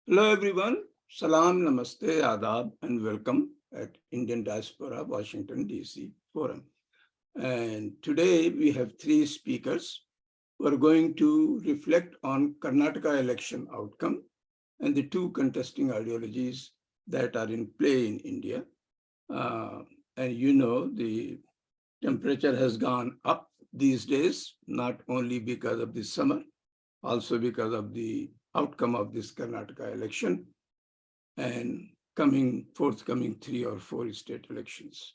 Hello everyone, Salam, Namaste, Adab, and welcome at Indian Diaspora, Washington, D.C. Forum. And today we have three speakers who are going to reflect on Karnataka election outcome and the two contesting ideologies that are in play in India. And you know, the temperature has gone up these days, not only because of the summer, also because of the outcome of this Karnataka election and forthcoming 3 or 4 state elections.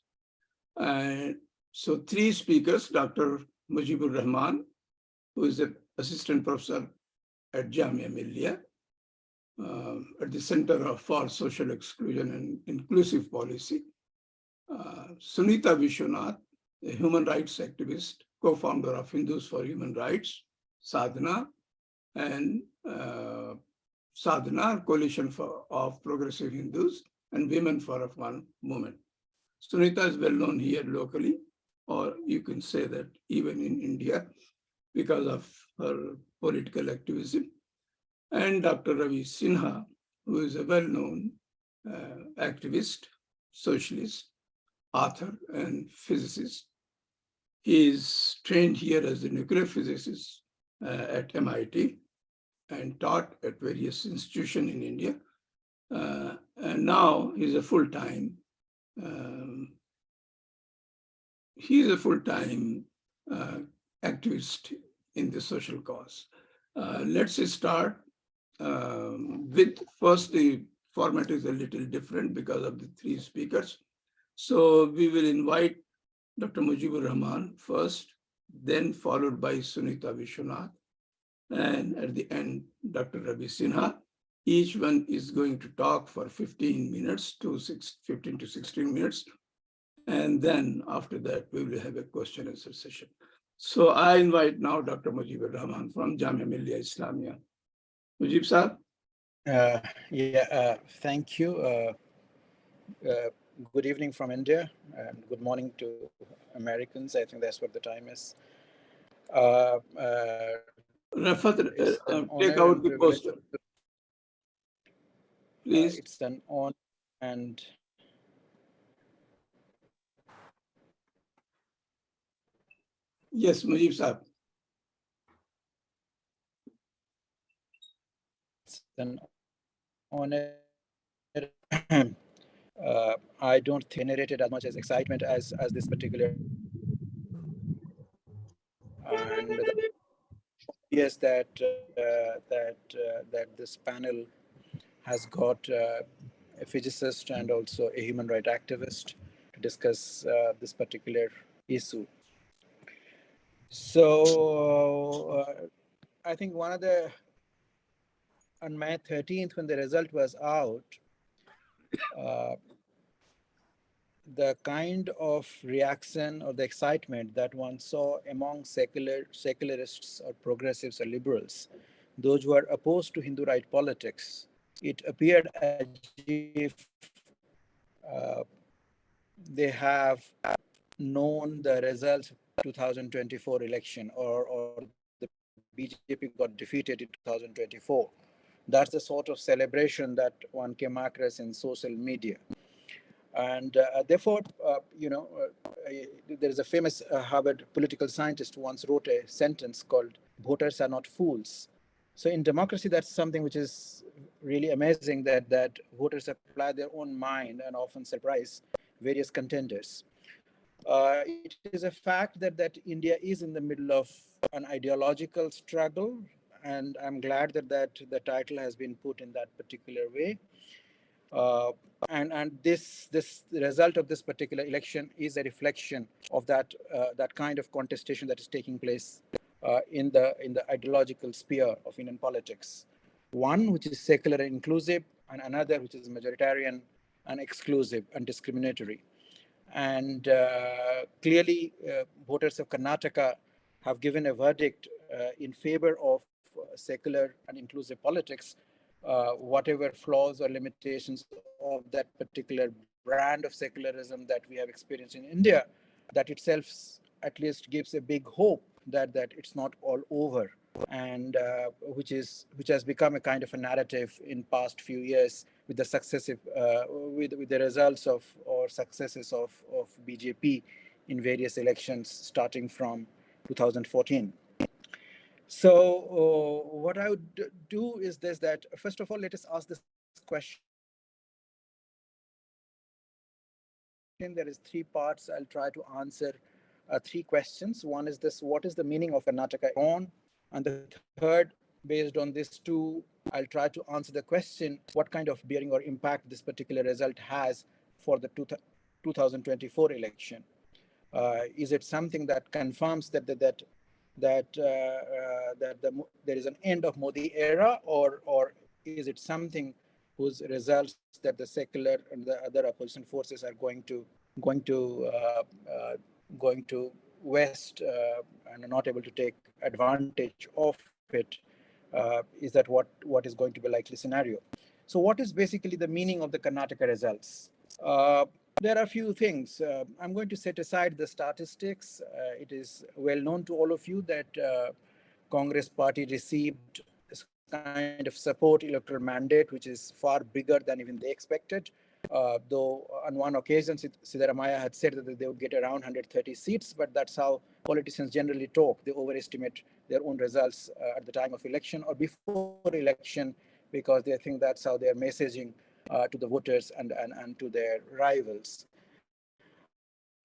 And so three speakers, Dr. Mujibur Rahman, who is an assistant professor at Jamia Millia, at the Center for Social Exclusion and Inclusive Policy. Sunita Viswanath, a human rights activist, co-founder of Hindus for Human Rights, Sadhana, and Sadhana, Coalition of Progressive Hindus, and Women for One Movement. Sunita is well known here locally, or you can say that even in India, because of her political activism. And Dr. Ravi Sinha, who is a well-known activist, socialist, author, and physicist. He is trained here as a nuclear physicist at MIT and taught at various institutions in India. And now he's a full-time activist in the social cause. Let's start with first, the format is a little different because of the three speakers. So we will invite Dr. Mujibur Rahman first, then followed by Sunita Viswanath, and at the end, Dr. Ravi Sinha. Each one is going to talk for 15 to 16 minutes. And then after that, we will have a question and answer session. So I invite now Dr. Mujibur Rahman from Jamia Millia Islamia. Mujib Saab. Thank you. Good evening from India, and good morning to Americans. I think that's what the time is. Rafat, It's an honor take out and the privilege. poster, please. It's an honor and Yes, Mujib Saab. it's an honor. I don't think generated as much as excitement as this particular, and yes, that this panel has got a physicist and also a human rights activist to discuss this particular issue. So I think on May 13th, when the result was out, uh, the kind of reaction or the excitement that one saw among secularists or progressives or liberals, those who are opposed to Hindu right politics, it appeared as if they have known the results of 2024 election, or the BJP got defeated in 2024. That's the sort of celebration that one came across in social media. And therefore, there is a famous Harvard political scientist who once wrote a sentence called, "Voters are not fools." So in democracy, that's something which is really amazing, that voters apply their own mind and often surprise various contenders. It is a fact that India is in the middle of an ideological struggle, and I'm glad that the title has been put in that particular way. And this result of this particular election is a reflection of that kind of contestation that is taking place in the ideological sphere of Indian politics. One which is secular and inclusive, and another which is majoritarian and exclusive and discriminatory. And clearly, voters of Karnataka have given a verdict in favor of secular and inclusive politics, whatever flaws or limitations of that particular brand of secularism that we have experienced in India, that itself at least gives a big hope that it's not all over. and which has become a kind of a narrative in past few years with the successive with the results of or successes of BJP in various elections starting from 2014. So what I would do is this: that first of all, let us ask this question. There is three parts. I'll try to answer three questions. One is this: what is the meaning of Karnataka election on? And the third, based on these two, I'll try to answer the question: what kind of bearing or impact this particular result has for the 2024 election? Is it something that confirms there is an end of Modi era, or is it something whose results that the secular and the other opposition forces are going to uh, uh, going to west and are not able to take advantage of it? Is that what is going to be a likely scenario? So what is basically the meaning of the Karnataka results? There are a few things. I'm going to set aside the statistics. It is well known to all of you that Congress party received this kind of support electoral mandate, which is far bigger than even they expected. Though on one occasion, Siddharamaya had said that they would get around 130 seats, but that's how politicians generally talk. They overestimate their own results at the time of election or before election because they think that's how they are messaging to the voters and to their rivals.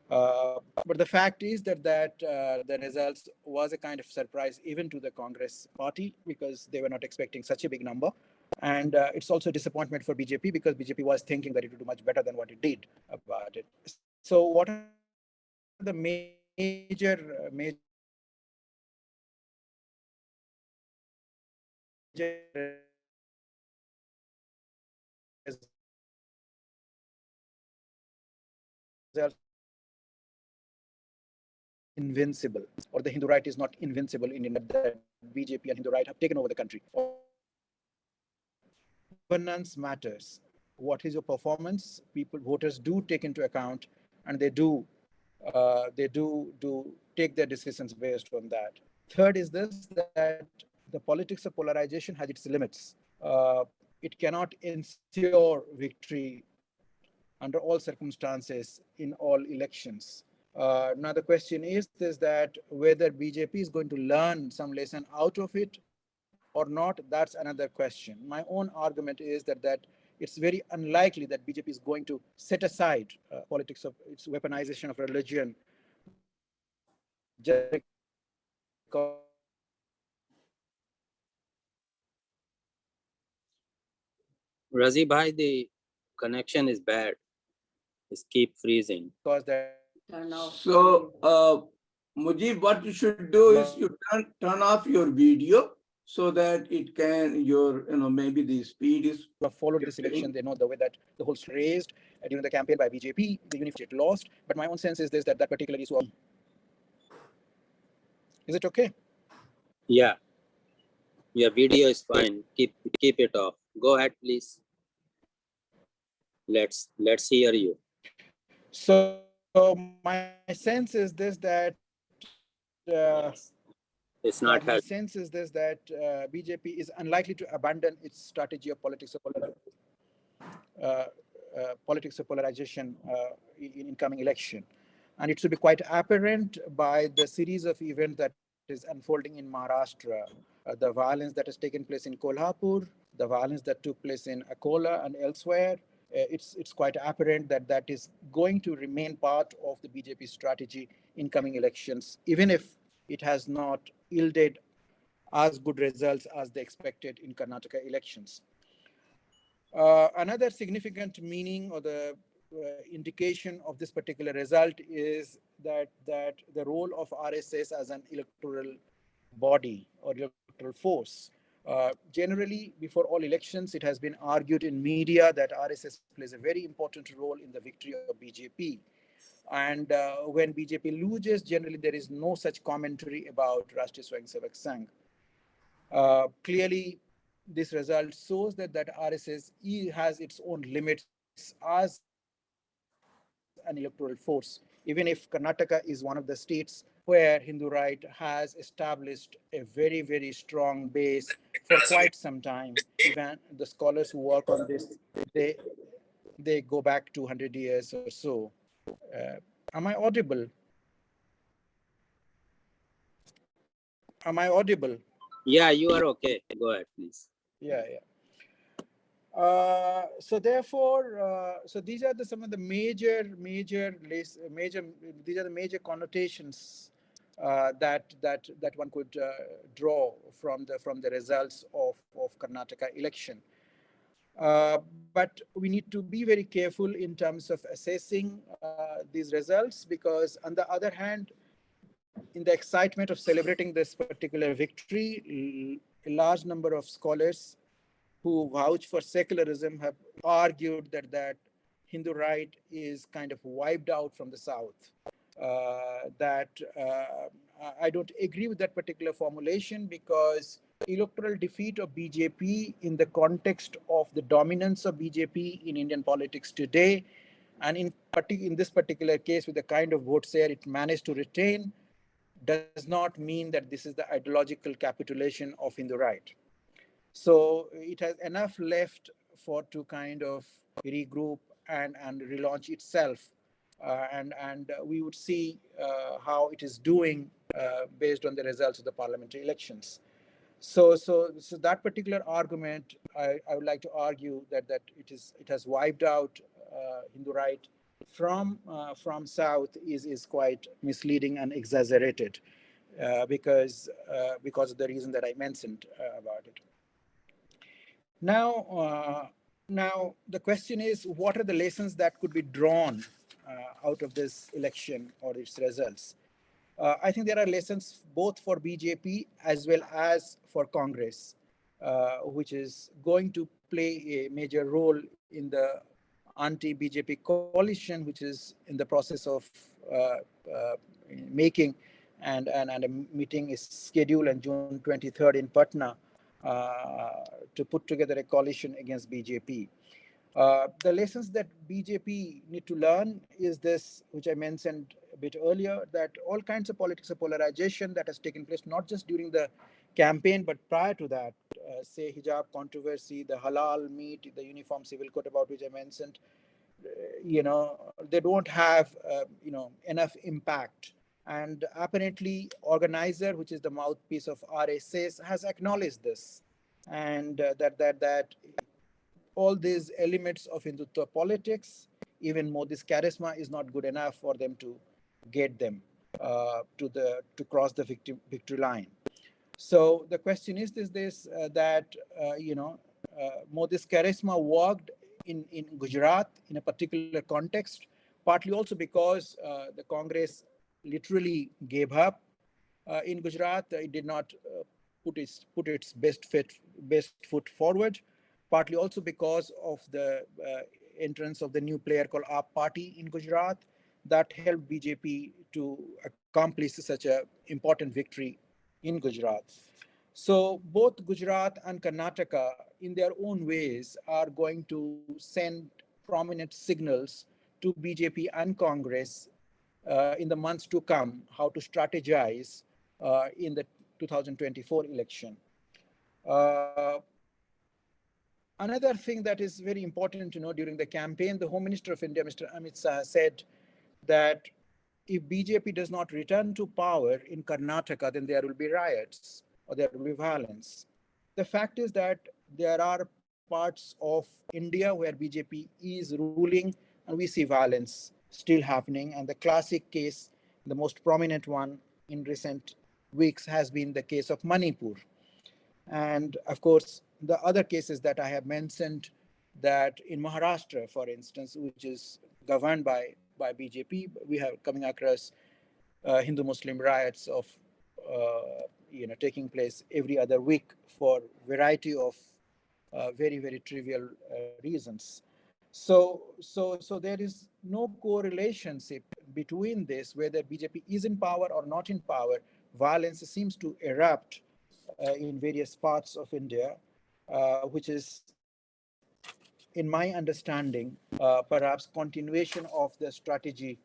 But the fact is that the results was a kind of surprise even to the Congress party because they were not expecting such a big number. And it's also a disappointment for BJP because BJP was thinking that it would do much better than what it did about it. So what are the major results invincible, or the Hindu right is not invincible in India, that BJP and Hindu right have taken over the country. Governance matters. What is your performance? People, voters do take into account, and they do take their decisions based on that. Third is this: that the politics of polarization has its limits. It cannot ensure victory under all circumstances in all elections. Now the question is that whether BJP is going to learn some lesson out of it or not, that's another question. My own argument is that it's very unlikely that BJP is going to set aside politics of its weaponization of religion just because it is Razi bhai, the connection is bad. Just keep freezing. because that So, Mujib, what you should do is you turn off your video so that it can maybe the speed is. who have followed this election, they know the way that the whole raised during the campaign by BJP, the unified it lost. But my own sense is this: that particular issue. Is it okay? Yeah, your video is fine. Keep it off. Go ahead, please. Let's hear you. So my sense is this: It's not help. BJP is unlikely to abandon its strategy of uh, politics of polarization in coming election. And it should be quite apparent by the series of events that is unfolding in Maharashtra. The violence that has taken place in Kolhapur, the violence that took place in Akola and elsewhere, it's quite apparent that that is going to remain part of the BJP strategy in coming elections, even if it has not yielded as good results as they expected in Karnataka elections. Another significant meaning or the indication of this particular result is that the role of RSS as an electoral body or electoral force. Generally, before all elections, it has been argued in media that RSS plays a very important role in the victory of BJP. And when BJP loses, generally there is no such commentary about Rashtriya Swayamsevak Sangh. Clearly, this result shows that RSS has its own limits as an electoral force. Even if Karnataka is one of the states where Hindu right has established a very, very strong base for quite some time. Even the scholars who work on this, they they go back 200 years or so. Uh, am I audible? Am I audible? Yeah, you are okay. Go ahead, please. Yeah, yeah. So therefore, so these are some of the major. These are the major connotations that one could draw from the results of Karnataka election. But we need to be very careful in terms of assessing these results, because on the other hand, in the excitement of celebrating this particular victory, a large number of scholars who vouch for secularism have argued that Hindu right is kind of wiped out from the South. That I don't agree with that particular formulation, because electoral defeat of BJP in the context of the dominance of BJP in Indian politics today, and in this particular case with the kind of vote share it managed to retain, does not mean that this is the ideological capitulation of Hindu right. So it has enough left for to kind of regroup and relaunch itself, and we would see how it is doing based on the results of the parliamentary elections. So that particular argument, I would like to argue that it has wiped out Hindu right from South is quite misleading and exaggerated, because of the reason that I mentioned about it. Now the question is, what are the lessons that could be drawn out of this election or its results? I think there are lessons both for BJP as well as for Congress, which is going to play a major role in the anti-BJP coalition, which is in the process of uh, uh, making, and a meeting is scheduled on June 23rd in Patna to put together a coalition against BJP. The lessons that BJP need to learn is this, which I mentioned a bit earlier, that all kinds of politics of polarization that has taken place, not just during the campaign, but prior to that, say hijab controversy, the halal meat, the uniform civil code about which I mentioned, they don't have, enough impact. And apparently, organizer, which is the mouthpiece of RSS, has acknowledged this, and that all these elements of Hindutva politics, even Modi's charisma is not good enough for them to get them to cross the victory line. So the question is this that Modi's charisma worked in Gujarat in a particular context, partly also because the Congress literally gave up in Gujarat. It did not put its best foot forward, partly also because of the entrance of the new player called AAP Party in Gujarat that helped BJP to accomplish such a important victory in Gujarat. So both Gujarat and Karnataka, in their own ways, are going to send prominent signals to BJP and Congress in the months to come how to strategize in the 2024 election. Uh, Another thing that is very important to know, during the campaign, the Home Minister of India, Mr. Amit Shah, said that if BJP does not return to power in Karnataka, then there will be riots or there will be violence. The fact is that there are parts of India where BJP is ruling and we see violence still happening. And the classic case, the most prominent one in recent weeks, has been the case of Manipur. And of course, the other cases that I have mentioned, that in Maharashtra, for instance, which is governed by BJP, we have coming across Hindu-Muslim riots of taking place every other week for variety of very, very trivial reasons. So there is no correlationship between this, whether BJP is in power or not in power. Violence seems to erupt in various parts of India, which is, in my understanding, perhaps continuation of the strategy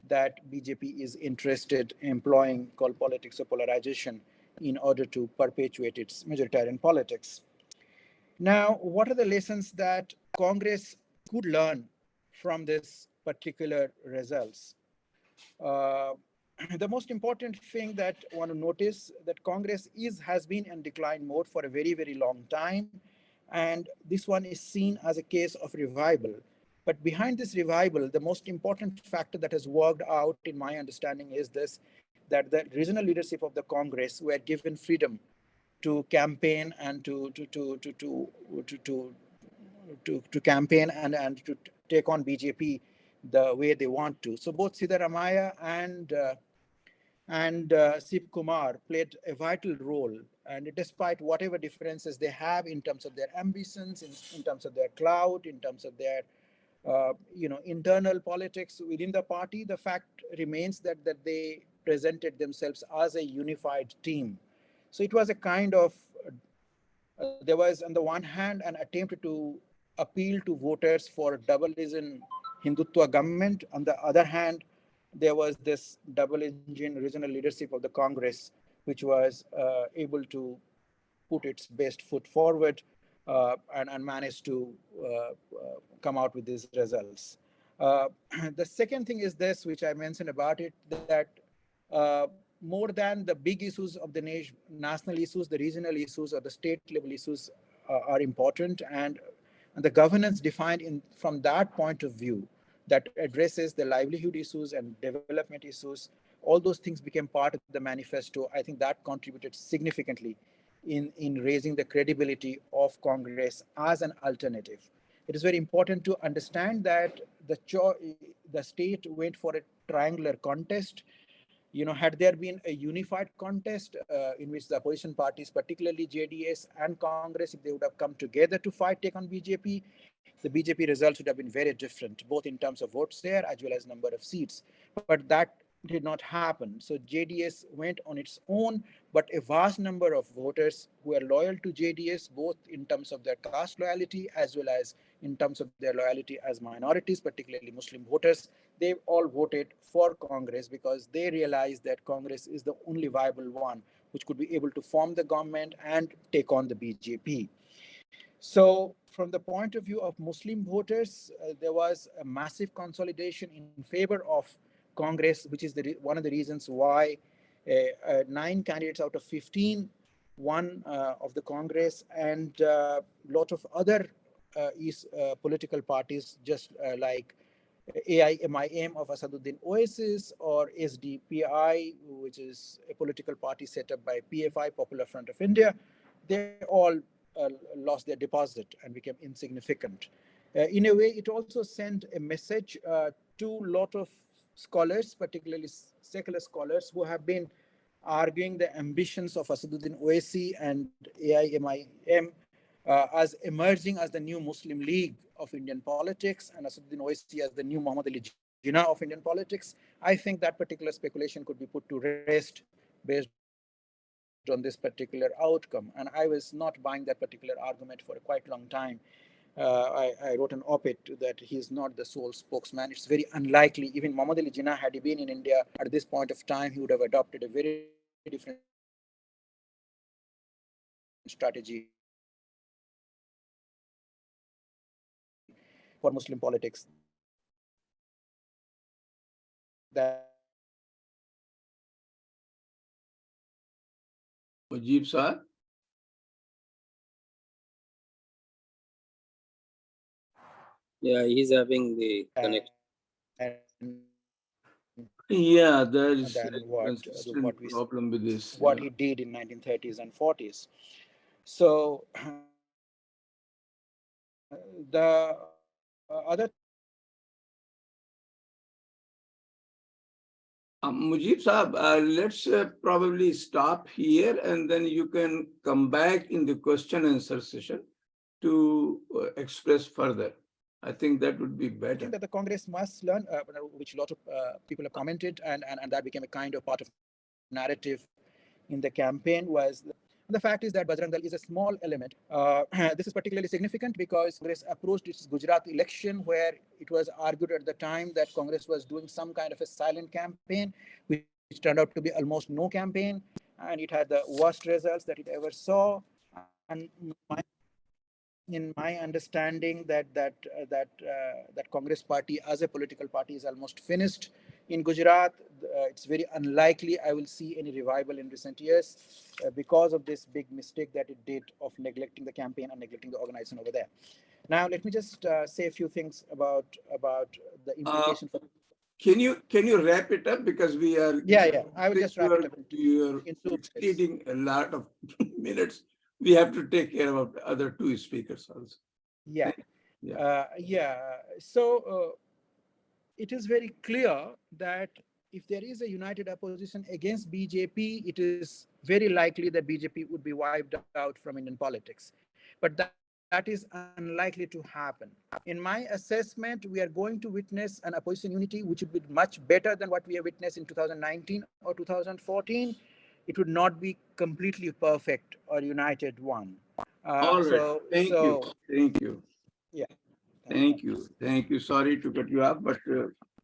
that BJP is interested in employing called politics of polarization in order to perpetuate its majoritarian politics. Now, what are the lessons that Congress could learn from this particular results? Uh, the most important thing that I want to notice that Congress has been in decline mode for a very, very long time. And this one is seen as a case of revival. But behind this revival, the most important factor that has worked out, in my understanding, is this, that the regional leadership of the Congress were given freedom to campaign and to campaign and to take on BJP the way they want to. So both Siddharamaiah and Sip Kumar played a vital role. And despite whatever differences they have in terms of their ambitions, in terms of their clout, in terms of their internal politics within the party, the fact remains that they presented themselves as a unified team. So it was a kind of there was on the one hand an attempt to appeal to voters for double-engine Hindutva government. On the other hand, there was this double-engine regional leadership of the Congress, which was able to put its best foot forward and managed to come out with these results. The second thing is this, which I mentioned about it, that more than the big issues of the national issues, the regional issues or the state level issues are important, and the governance defined from that point of view that addresses the livelihood issues and development issues, all those things became part of the manifesto. I think that contributed significantly in raising the credibility of Congress as an alternative. It is very important to understand that the state went for a triangular contest. Had there been a unified contest in which the opposition parties, particularly JDS and Congress, if they would have come together to take on BJP, the BJP results would have been very different, both in terms of vote share as well as number of seats. But that did not happen. So JDS went on its own, but a vast number of voters who are loyal to JDS, both in terms of their caste loyalty as well as in terms of their loyalty as minorities, particularly Muslim voters, they all voted for Congress because they realized that Congress is the only viable one which could be able to form the government and take on the BJP. So from the point of view of Muslim voters, there was a massive consolidation in favor of Congress, which is one of the reasons why 9 candidates out of 15 won of the Congress, and a lot of other political parties, just like AIMIM of Asaduddin Oasis or SDPI, which is a political party set up by PFI, Popular Front of India, they all lost their deposit and became insignificant. In a way, it also sent a message to a lot of scholars, particularly secular scholars, who have been arguing the ambitions of Asaduddin Owaisi and AIMIM as emerging as the new Muslim League of Indian politics, and Asaduddin Owaisi as the new Muhammad Ali Jinnah of Indian politics. I think that particular speculation could be put to rest based on this particular outcome. And I was not buying that particular argument for a quite long time. I wrote an op-ed that he is not the sole spokesman. It's very unlikely. Even Muhammad Ali Jinnah, had he been in India at this point of time, he would have adopted a very different strategy for Muslim politics Mujib sir? Yeah, he's having the connection. Yeah, there than is a consistent what problem with this. what he did in 1930s and 40s. So the other thing that Mujib Saab, let's probably stop here and then you can come back in the question and answer session to express further. I think that would be I think better. that the Congress must learn, which a lot of people have commented, and that became a kind of part of narrative in the campaign, was The fact is that Bajrang Dal is a small element. This is particularly significant because Congress approached its Gujarat election, where it was argued at the time that Congress was doing some kind of a silent campaign, which turned out to be almost no campaign, and it had the worst results that it ever saw. And in my understanding, that Congress party as a political party is almost finished in Gujarat. It's very unlikely I will see any revival in recent years because of this big mistake that it did of neglecting the campaign and neglecting the organization over there. Now, let me just say a few things about the implication for. Can you wrap it up, because we are I will just wrap it up you're exceeding a lot of minutes. We have to take care of the other two speakers also. So it is very clear that if there is a united opposition against BJP, it is very likely that BJP would be wiped out from Indian politics. But that is unlikely to happen. In my assessment, we are going to witness an opposition unity which would be much better than what we have witnessed in 2019 or 2014. It would not be completely perfect or united one. All right. Thank you. Yeah. Thank you. Sorry to cut you off, but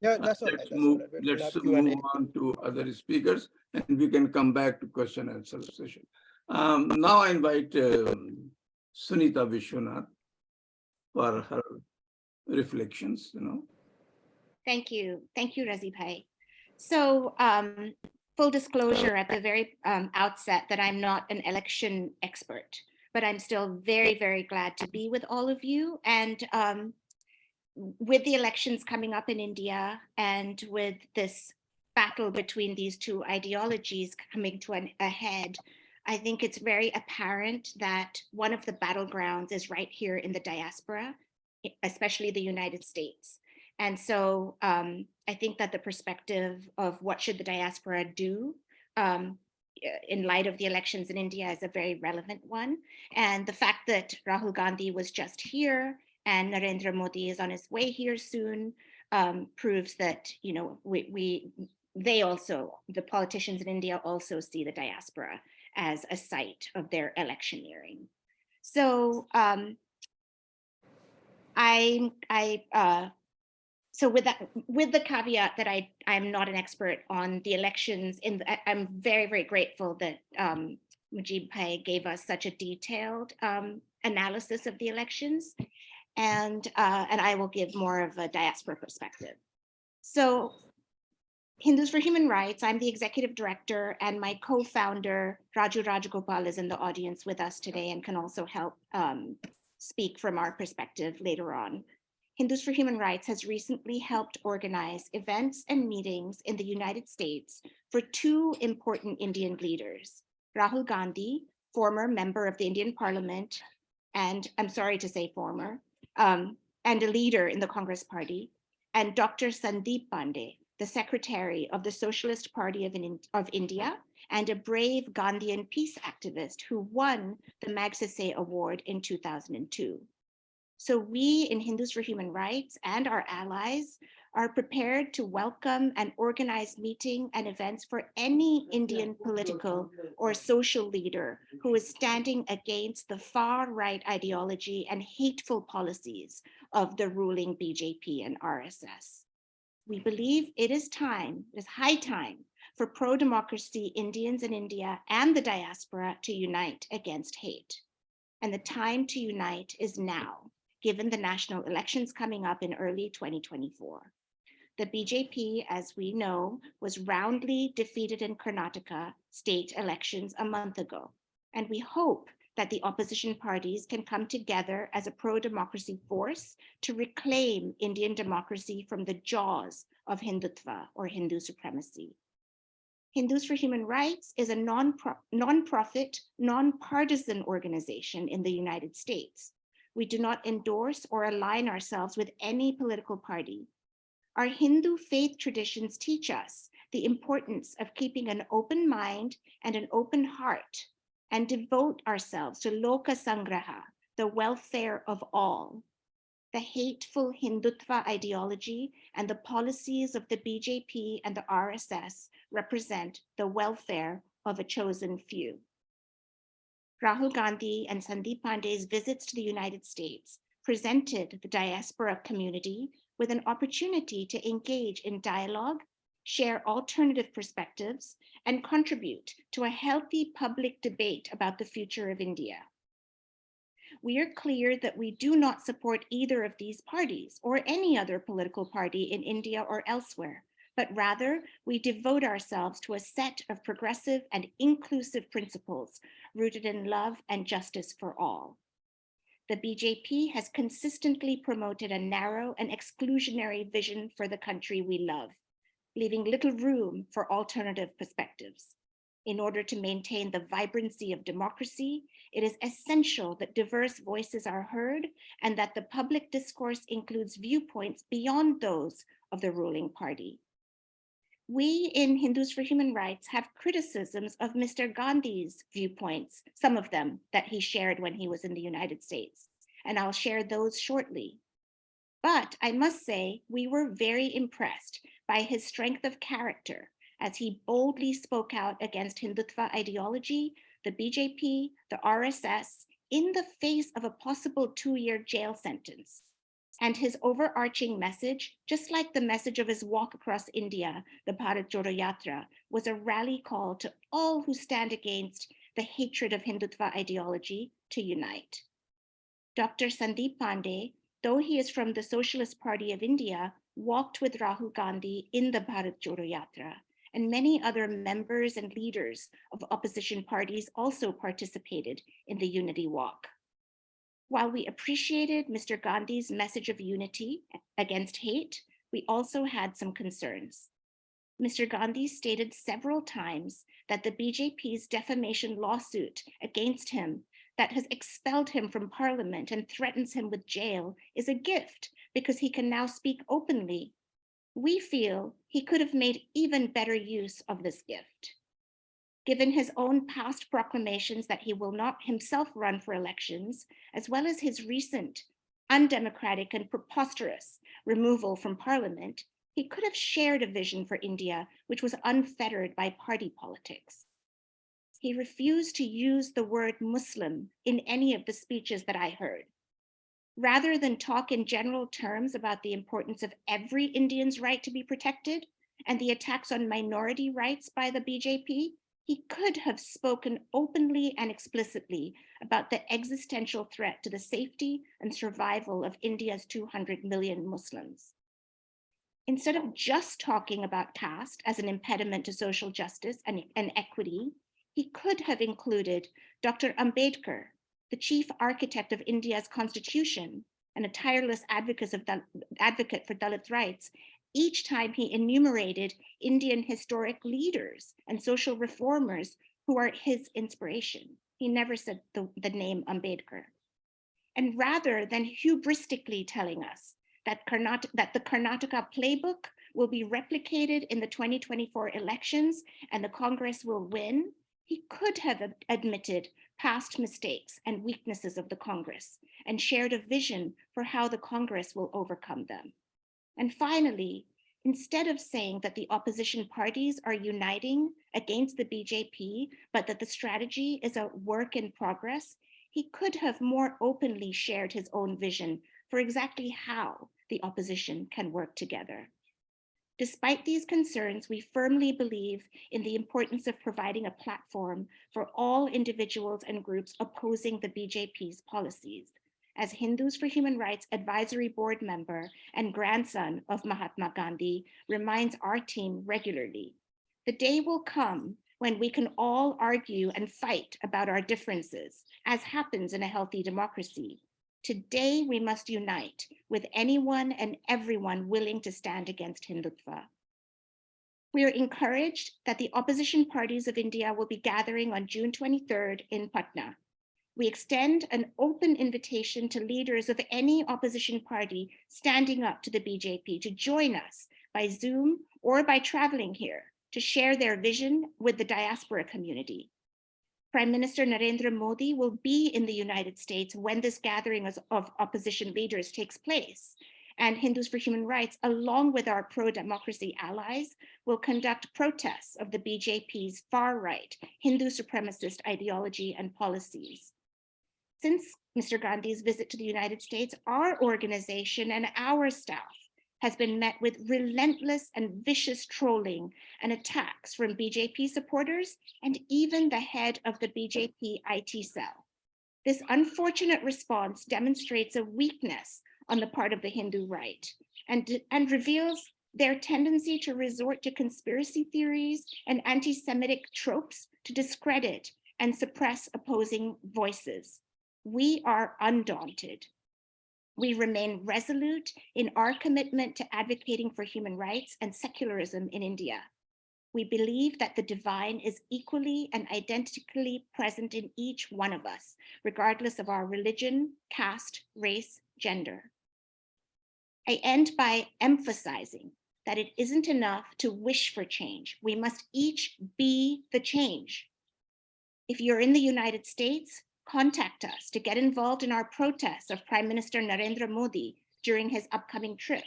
that's all right. Let's move on to other speakers, and we can come back to question and answer session. Now I invite Sunita Viswanath for her reflections. Thank you, Razi Bhai. So, full disclosure at the very outset that I'm not an election expert, but I'm still very, very glad to be with all of you. And with the elections coming up in India, and with this battle between these two ideologies coming to a head, I think it's very apparent that one of the battlegrounds is right here in the diaspora, especially the United States. And so I think that the perspective of what should the diaspora do in light of the elections in India is a very relevant one. And the fact that Rahul Gandhi was just here and Narendra Modi is on his way here soon proves that, they also, the politicians in India also see the diaspora as a site of their electioneering. So so with the caveat that I'm not an expert on the elections, I'm very, very grateful that Mujib Bhai gave us such a detailed analysis of the elections, and I will give more of a diaspora perspective. So, Hindus for Human Rights, I'm the executive director, and my co-founder Raju Rajagopal is in the audience with us today and can also help speak from our perspective later on. Hindus for Human Rights has recently helped organize events and meetings in the United States for two important Indian leaders, Rahul Gandhi, former member of the Indian Parliament, and I'm sorry to say former, and a leader in the Congress Party, and Dr. Sandeep Pandey, the secretary of the Socialist Party of India, and a brave Gandhian peace activist who won the Magsaysay Award in 2002. So we in Hindus for Human Rights and our allies are prepared to welcome and organize meetings and events for any Indian political or social leader who is standing against the far-right ideology and hateful policies of the ruling BJP and RSS. We believe it is high time for pro-democracy Indians in India and the diaspora to unite against hate. And the time to unite is now, given the national elections coming up in early 2024. The BJP, as we know, was roundly defeated in Karnataka state elections a month ago. And we hope that the opposition parties can come together as a pro-democracy force to reclaim Indian democracy from the jaws of Hindutva or Hindu supremacy. Hindus for Human Rights is a non-profit, non-partisan organization in the United States. We do not endorse or align ourselves with any political party. Our Hindu faith traditions teach us the importance of keeping an open mind and an open heart, and devote ourselves to Loka Sangraha, the welfare of all. The hateful Hindutva ideology and the policies of the BJP and the RSS represent the welfare of a chosen few. Rahul Gandhi and Sandeep Pandey's visits to the United States presented the diaspora community with an opportunity to engage in dialogue, share alternative perspectives, and contribute to a healthy public debate about the future of India. We are clear that we do not support either of these parties or any other political party in India or elsewhere, but rather we devote ourselves to a set of progressive and inclusive principles rooted in love and justice for all. The BJP has consistently promoted a narrow and exclusionary vision for the country we love, leaving little room for alternative perspectives. In order to maintain the vibrancy of democracy, it is essential that diverse voices are heard and that the public discourse includes viewpoints beyond those of the ruling party. We in Hindus for Human Rights have criticisms of Mr. Gandhi's viewpoints, some of them that he shared when he was in the United States, and I'll share those shortly. But I must say, we were very impressed by his strength of character as he boldly spoke out against Hindutva ideology, the BJP, the RSS, in the face of a possible 2-year jail sentence. And his overarching message, just like the message of his walk across India, the Bharat Jodo Yatra, was a rally call to all who stand against the hatred of Hindutva ideology to unite. Dr. Sandeep Pandey, though he is from the Socialist Party of India, walked with Rahul Gandhi in the Bharat Jodo Yatra, and many other members and leaders of opposition parties also participated in the Unity Walk. While we appreciated Mr. Gandhi's message of unity against hate, we also had some concerns. Mr. Gandhi stated several times that the BJP's defamation lawsuit against him that has expelled him from parliament and threatens him with jail is a gift because he can now speak openly. We feel he could have made even better use of this gift. Given his own past proclamations that he will not himself run for elections, as well as his recent undemocratic and preposterous removal from parliament, he could have shared a vision for India which was unfettered by party politics. He refused to use the word Muslim in any of the speeches that I heard. Rather than talk in general terms about the importance of every Indian's right to be protected and the attacks on minority rights by the BJP, he could have spoken openly and explicitly about the existential threat to the safety and survival of India's 200 million Muslims. Instead of just talking about caste as an impediment to social justice and equity, he could have included Dr. Ambedkar, the chief architect of India's constitution and a tireless advocate for Dalit rights, each time he enumerated Indian historic leaders and social reformers who are his inspiration. He never said the name Ambedkar. And rather than hubristically telling us that the Karnataka playbook will be replicated in the 2024 elections and the Congress will win, he could have admitted past mistakes and weaknesses of the Congress and shared a vision for how the Congress will overcome them. And finally, instead of saying that the opposition parties are uniting against the BJP, but that the strategy is a work in progress, he could have more openly shared his own vision for exactly how the opposition can work together. Despite these concerns, we firmly believe in the importance of providing a platform for all individuals and groups opposing the BJP's policies. As Hindus for Human Rights Advisory Board member and grandson of Mahatma Gandhi reminds our team regularly, the day will come when we can all argue and fight about our differences, as happens in a healthy democracy. Today, we must unite with anyone and everyone willing to stand against Hindutva. We are encouraged that the opposition parties of India will be gathering on June 23rd in Patna. We extend an open invitation to leaders of any opposition party standing up to the BJP to join us by Zoom or by traveling here to share their vision with the diaspora community. Prime Minister Narendra Modi will be in the United States when this gathering of opposition leaders takes place, and Hindus for Human Rights, along with our pro-democracy allies, will conduct protests of the BJP's far-right Hindu supremacist ideology and policies. Since Mr. Gandhi's visit to the United States, our organization and our staff has been met with relentless and vicious trolling and attacks from BJP supporters and even the head of the BJP IT cell. This unfortunate response demonstrates a weakness on the part of the Hindu right and reveals their tendency to resort to conspiracy theories and anti-Semitic tropes to discredit and suppress opposing voices. We are undaunted. We remain resolute in our commitment to advocating for human rights and secularism in India. We believe that the divine is equally and identically present in each one of us, regardless of our religion, caste, race, gender. I end by emphasizing that it isn't enough to wish for change. We must each be the change. If you're in the United States, contact us to get involved in our protests of Prime Minister Narendra Modi during his upcoming trip.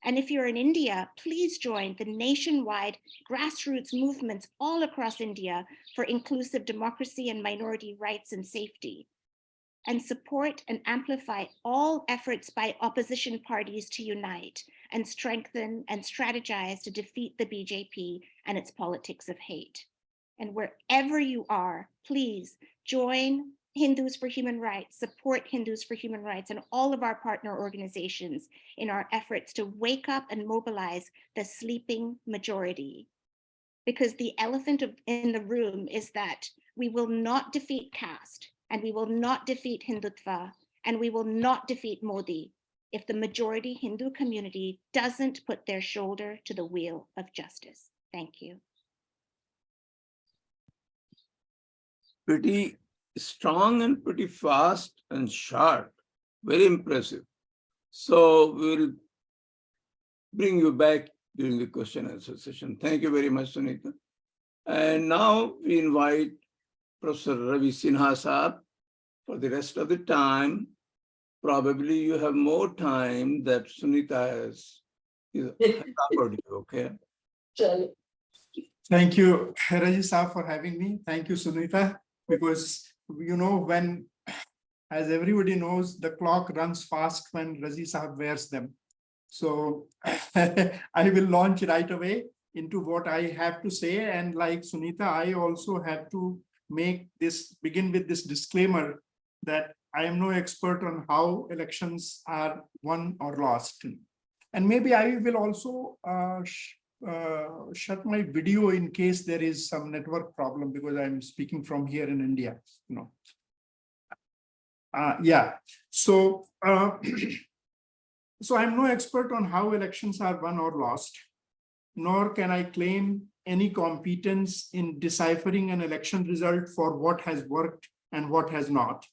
And if you're in India, please join the nationwide grassroots movements all across India for inclusive democracy and minority rights and safety, and support and amplify all efforts by opposition parties to unite and strengthen and strategize to defeat the BJP and its politics of hate. And wherever you are, please join Hindus for Human Rights, support Hindus for Human Rights and all of our partner organizations in our efforts to wake up and mobilize the sleeping majority. Because the elephant in the room is that we will not defeat caste, and we will not defeat Hindutva, and we will not defeat Modi if the majority Hindu community doesn't put their shoulder to the wheel of justice. Thank you. Pretty strong and pretty fast and sharp, very impressive. So we'll bring you back during the question and answer session. Thank you very much, Sunita. And now we invite Professor Ravi Sinha Saab for the rest of the time. Probably you have more time that Sunita has offered you, okay? Thank you, Raji Saab, for having me. Thank you, Sunita, because you know, when, as everybody knows, the clock runs fast when Raji Saab wears them. So I will launch right away into what I have to say. And like Sunita, I also have to begin with this disclaimer that I am no expert on how elections are won or lost. And maybe I will also shut my video in case there is some network problem, because I'm speaking from here in India, you know. Yeah, so so I'm no expert on how elections are won or lost, nor can I claim any competence in deciphering an election result for what has worked and what has not.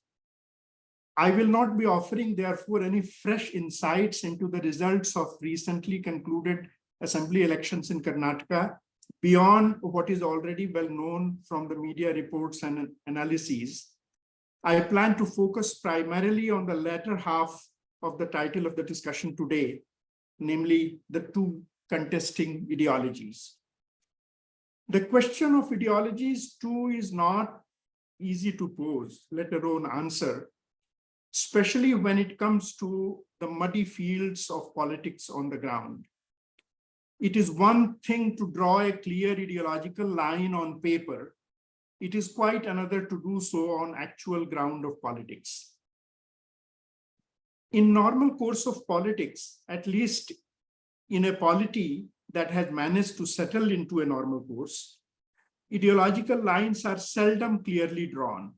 I will not be offering, therefore, any fresh insights into the results of recently concluded assembly elections in Karnataka beyond what is already well known from the media reports and analyses. I plan to focus primarily on the latter half of the title of the discussion today, namely the two contesting ideologies. The question of ideologies too is not easy to pose, let alone answer, especially when it comes to the muddy fields of politics on the ground. It is one thing to draw a clear ideological line on paper. It is quite another to do so on actual ground of politics. In normal course of politics, at least in a polity that has managed to settle into a normal course, ideological lines are seldom clearly drawn.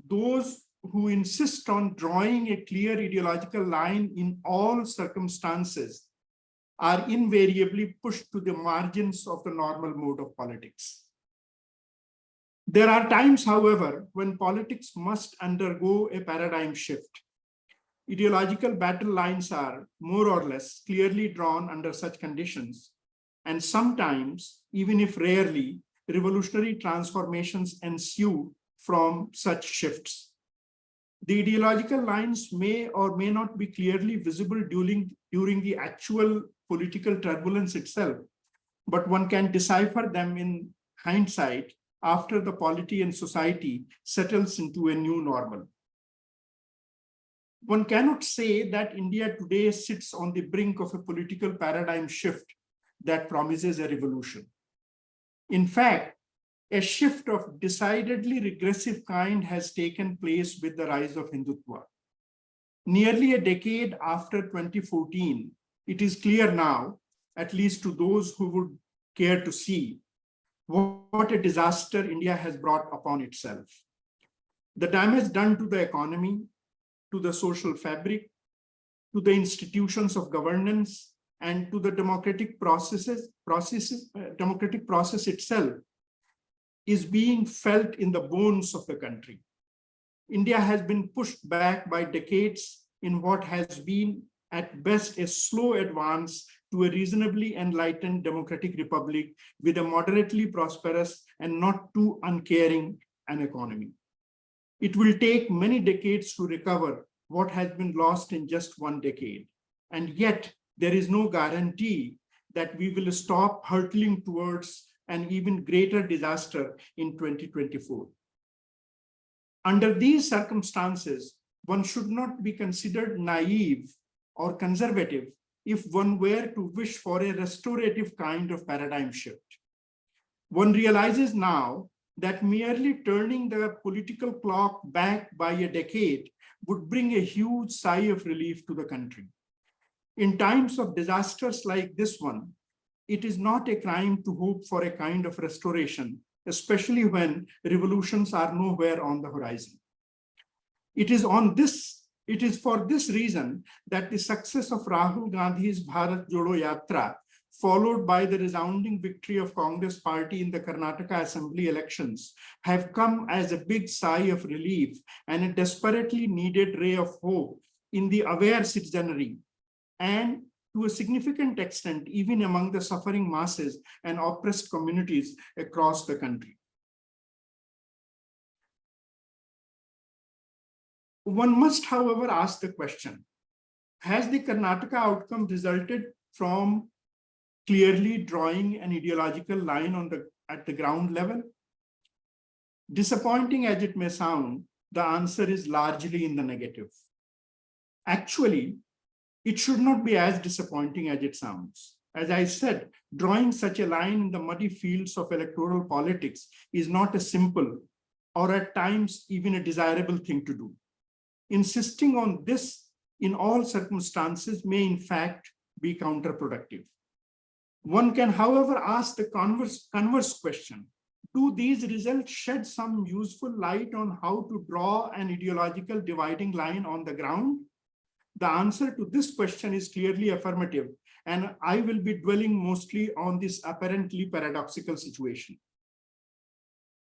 Those who insist on drawing a clear ideological line in all circumstances are invariably pushed to the margins of the normal mode of politics. There are times, however, when politics must undergo a paradigm shift. Ideological battle lines are more or less clearly drawn under such conditions, and sometimes, even if rarely, revolutionary transformations ensue from such shifts. The ideological lines may or may not be clearly visible during the actual political turbulence itself, but one can decipher them in hindsight after the polity and society settles into a new normal. One cannot say that India today sits on the brink of a political paradigm shift that promises a revolution. In fact, a shift of decidedly regressive kind has taken place with the rise of Hindutva. Nearly a decade after 2014, it is clear now, at least to those who would care to see, what a disaster India has brought upon itself. The damage done to the economy, to the social fabric, to the institutions of governance, and to the democratic process itself is being felt in the bones of the country. India has been pushed back by decades in what has been at best a slow advance to a reasonably enlightened democratic republic with a moderately prosperous and not too uncaring an economy. It will take many decades to recover what has been lost in just one decade. And yet there is no guarantee that we will stop hurtling towards an even greater disaster in 2024. Under these circumstances, one should not be considered naive or conservative if one were to wish for a restorative kind of paradigm shift. One realizes now that merely turning the political clock back by a decade would bring a huge sigh of relief to the country. In times of disasters like this one, it is not a crime to hope for a kind of restoration, especially when revolutions are nowhere on the horizon. It is for this reason that the success of Rahul Gandhi's Bharat Jodo Yatra, followed by the resounding victory of Congress party in the Karnataka Assembly elections, have come as a big sigh of relief and a desperately needed ray of hope in the aware citizenry, and to a significant extent, even among the suffering masses and oppressed communities across the country. One must, however, ask the question, has the Karnataka outcome resulted from clearly drawing an ideological line at the ground level? Disappointing as it may sound, the answer is largely in the negative. Actually, it should not be as disappointing as it sounds. As I said, drawing such a line in the muddy fields of electoral politics is not a simple or at times even a desirable thing to do. Insisting on this in all circumstances may in fact be counterproductive. One can, however, ask the converse question. Do these results shed some useful light on how to draw an ideological dividing line on the ground? The answer to this question is clearly affirmative, and I will be dwelling mostly on this apparently paradoxical situation.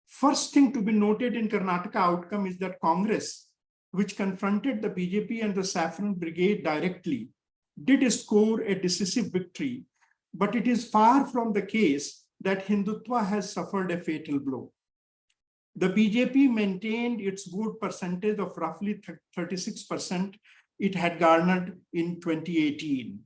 First thing to be noted in Karnataka outcome is that Congress, which confronted the BJP and the Saffron Brigade directly, did score a decisive victory, but it is far from the case that Hindutva has suffered a fatal blow. The BJP maintained its vote percentage of roughly 36% it had garnered in 2018.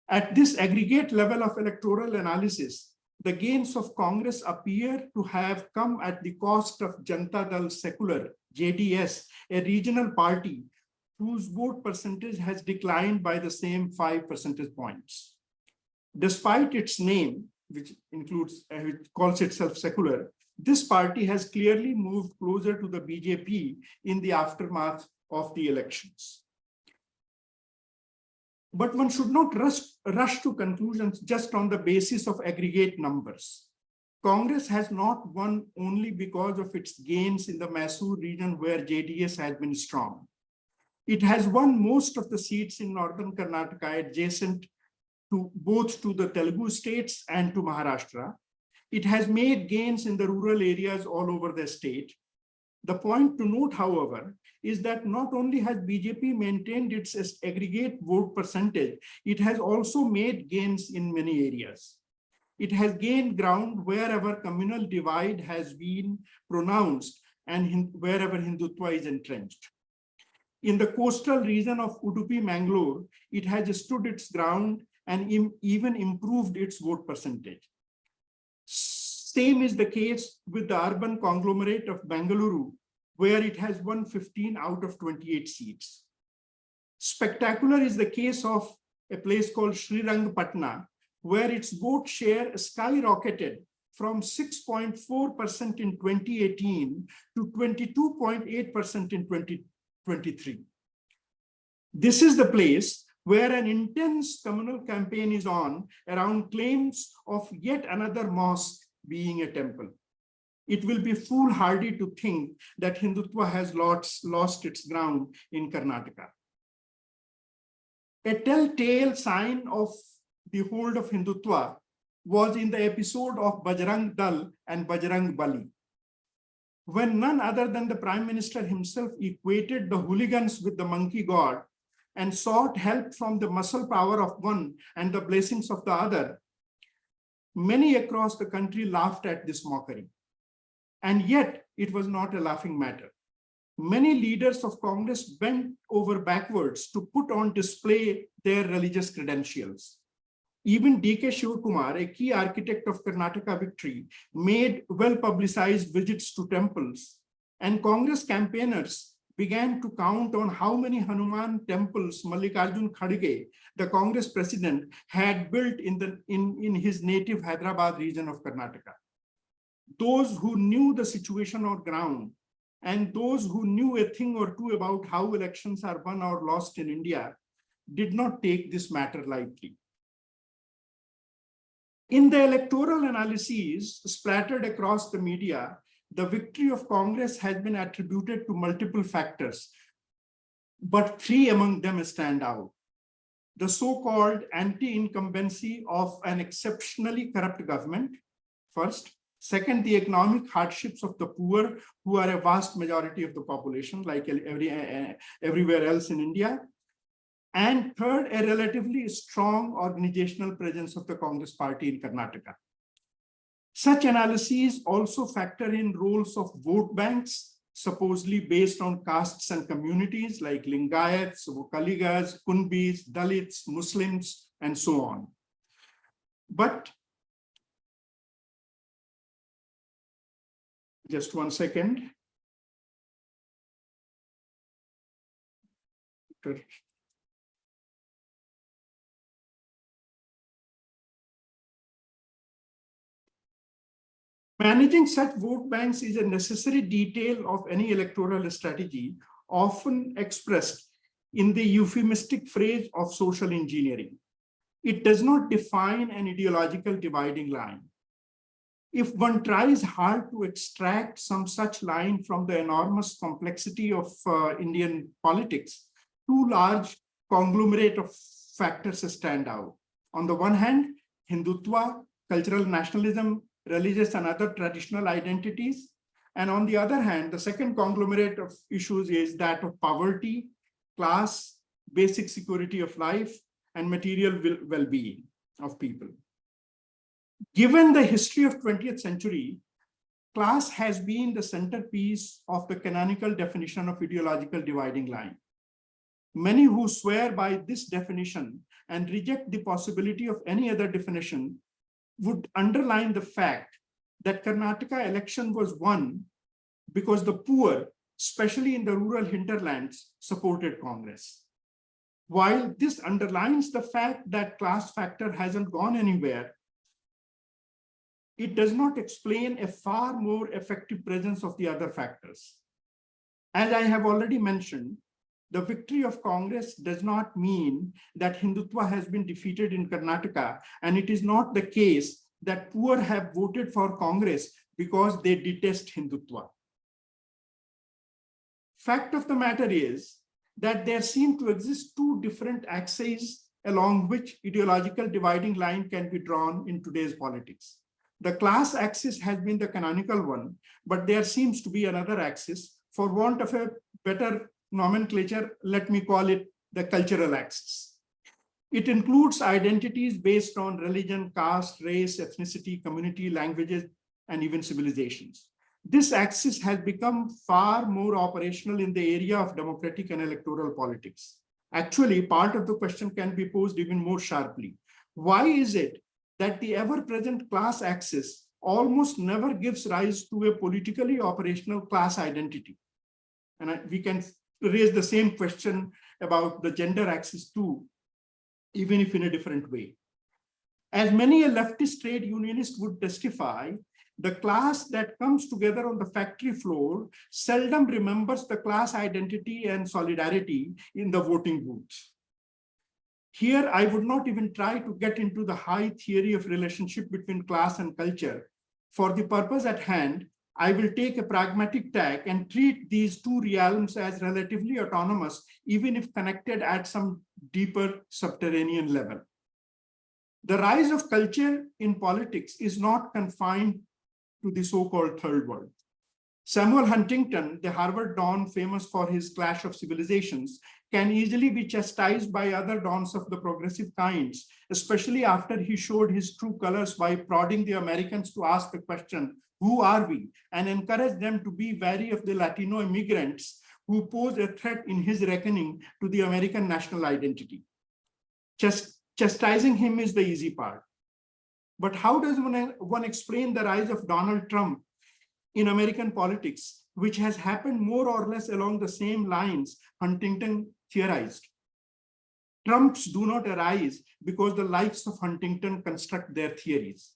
At this aggregate level of electoral analysis, the gains of Congress appear to have come at the cost of Janata Dal Secular, JDS, a regional party whose vote percentage has declined by the same 5 percentage points. Despite its name, which calls itself secular, this party has clearly moved closer to the BJP in the aftermath of the elections. But one should not rush to conclusions just on the basis of aggregate numbers. Congress has not won only because of its gains in the Mysore region where JDS has been strong. It has won most of the seats in northern Karnataka adjacent to both to the Telugu states and to Maharashtra. It has made gains in the rural areas all over the state. The point to note, however, is that not only has BJP maintained its aggregate vote percentage, it has also made gains in many areas. It has gained ground wherever communal divide has been pronounced and wherever Hindutva is entrenched. In the coastal region of Udupi, Mangalore, it has stood its ground and even improved its vote percentage. Same is the case with the urban conglomerate of Bengaluru, where it has won 15 out of 28 seats. Spectacular is the case of a place called Srirangapatna, where its vote share skyrocketed from 6.4% in 2018 to 22.8% in 2023. This is the place where an intense communal campaign is on around claims of yet another mosque being a temple. It will be foolhardy to think that Hindutva has lost its ground in Karnataka. A telltale sign of the hold of Hindutva was in the episode of Bajrang Dal and Bajrang Bali, when none other than the Prime Minister himself equated the hooligans with the monkey god and sought help from the muscle power of one and the blessings of the other. Many across the country laughed at this mockery. And yet it was not a laughing matter. Many leaders of Congress bent over backwards to put on display their religious credentials. Even D.K. Shivakumar, a key architect of Karnataka victory, made well-publicized visits to temples, and Congress campaigners began to count on how many Hanuman temples Mallikarjun Kharge, the Congress president, had built in his native Hyderabad region of Karnataka. Those who knew the situation on ground and those who knew a thing or two about how elections are won or lost in India did not take this matter lightly. In the electoral analyses splattered across the media, the victory of Congress has been attributed to multiple factors, but three among them stand out. The so-called anti-incumbency of an exceptionally corrupt government, first. Second, the economic hardships of the poor, who are a vast majority of the population, like everywhere else in India. And third, a relatively strong organizational presence of the Congress party in Karnataka. Such analyses also factor in roles of vote banks, supposedly based on castes and communities like Lingayats, Kaligas, Kunbis, Dalits, Muslims, and so on. But just one second. Managing such vote banks is a necessary detail of any electoral strategy, often expressed in the euphemistic phrase of social engineering. It does not define an ideological dividing line. If one tries hard to extract some such line from the enormous complexity of Indian politics, two large conglomerate of factors stand out. On the one hand, Hindutva, cultural nationalism, religious and other traditional identities. And on the other hand, the second conglomerate of issues is that of poverty, class, basic security of life, and material well-being of people. Given the history of 20th century, class has been the centerpiece of the canonical definition of ideological dividing line. Many who swear by this definition and reject the possibility of any other definition would underline the fact that Karnataka election was won because the poor, especially in the rural hinterlands, supported Congress. While this underlines the fact that class factor hasn't gone anywhere, it does not explain a far more effective presence of the other factors. As I have already mentioned, the victory of Congress does not mean that Hindutva has been defeated in Karnataka, and it is not the case that poor have voted for Congress because they detest Hindutva. Fact of the matter is that there seem to exist two different axes along which ideological dividing line can be drawn in today's politics. The class axis has been the canonical one, but there seems to be another axis. For want of a better nomenclature, let me call it the cultural axis. It includes identities based on religion, caste, race, ethnicity, community, languages, and even civilizations. This axis has become far more operational in the area of democratic and electoral politics. Actually, part of the question can be posed even more sharply. Why is it that the ever-present class axis almost never gives rise to a politically operational class identity? And we can raise the same question about the gender axis too, even if in a different way. As many a leftist trade unionist would testify, the class that comes together on the factory floor seldom remembers the class identity and solidarity in the voting booth. Here, I would not even try to get into the high theory of relationship between class and culture. For the purpose at hand, I will take a pragmatic tack and treat these two realms as relatively autonomous, even if connected at some deeper subterranean level. The rise of culture in politics is not confined to the so-called third world. Samuel Huntington, the Harvard Don famous for his Clash of Civilizations, can easily be chastised by other dons of the progressive kinds, especially after he showed his true colors by prodding the Americans to ask the question, who are we? And encourage them to be wary of the Latino immigrants who pose a threat in his reckoning to the American national identity. Chastising him is the easy part. But how does one explain the rise of Donald Trump in American politics, which has happened more or less along the same lines Huntington theorized? Trumps do not arise because the likes of Huntington construct their theories.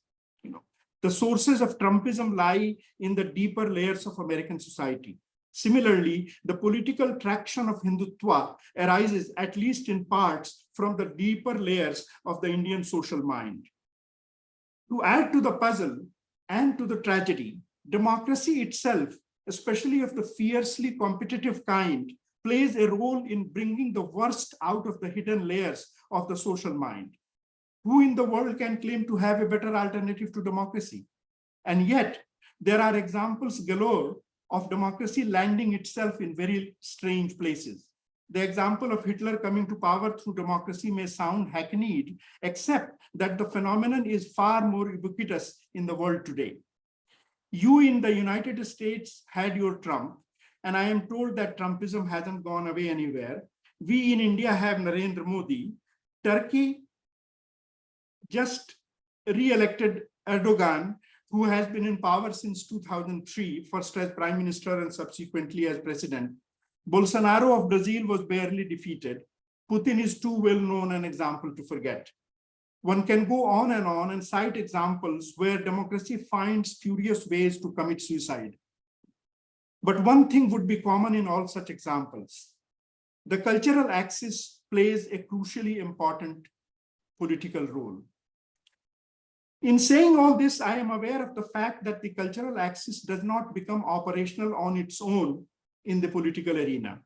The sources of Trumpism lie in the deeper layers of American society. Similarly, the political traction of Hindutva arises, at least in parts, from the deeper layers of the Indian social mind. To add to the puzzle and to the tragedy, democracy itself, especially of the fiercely competitive kind, plays a role in bringing the worst out of the hidden layers of the social mind. Who in the world can claim to have a better alternative to democracy? And yet, there are examples galore of democracy landing itself in very strange places. The example of Hitler coming to power through democracy may sound hackneyed, except that the phenomenon is far more ubiquitous in the world today. You in the United States had your Trump, and I am told that Trumpism hasn't gone away anywhere. We in India have Narendra Modi. Turkey just re-elected Erdogan, who has been in power since 2003, first as prime minister and subsequently as president. Bolsonaro of Brazil was barely defeated. Putin is too well known an example to forget. One can go on and cite examples where democracy finds furious ways to commit suicide. But one thing would be common in all such examples. The cultural axis plays a crucially important political role. In saying all this, I am aware of the fact that the cultural axis does not become operational on its own in the political arena.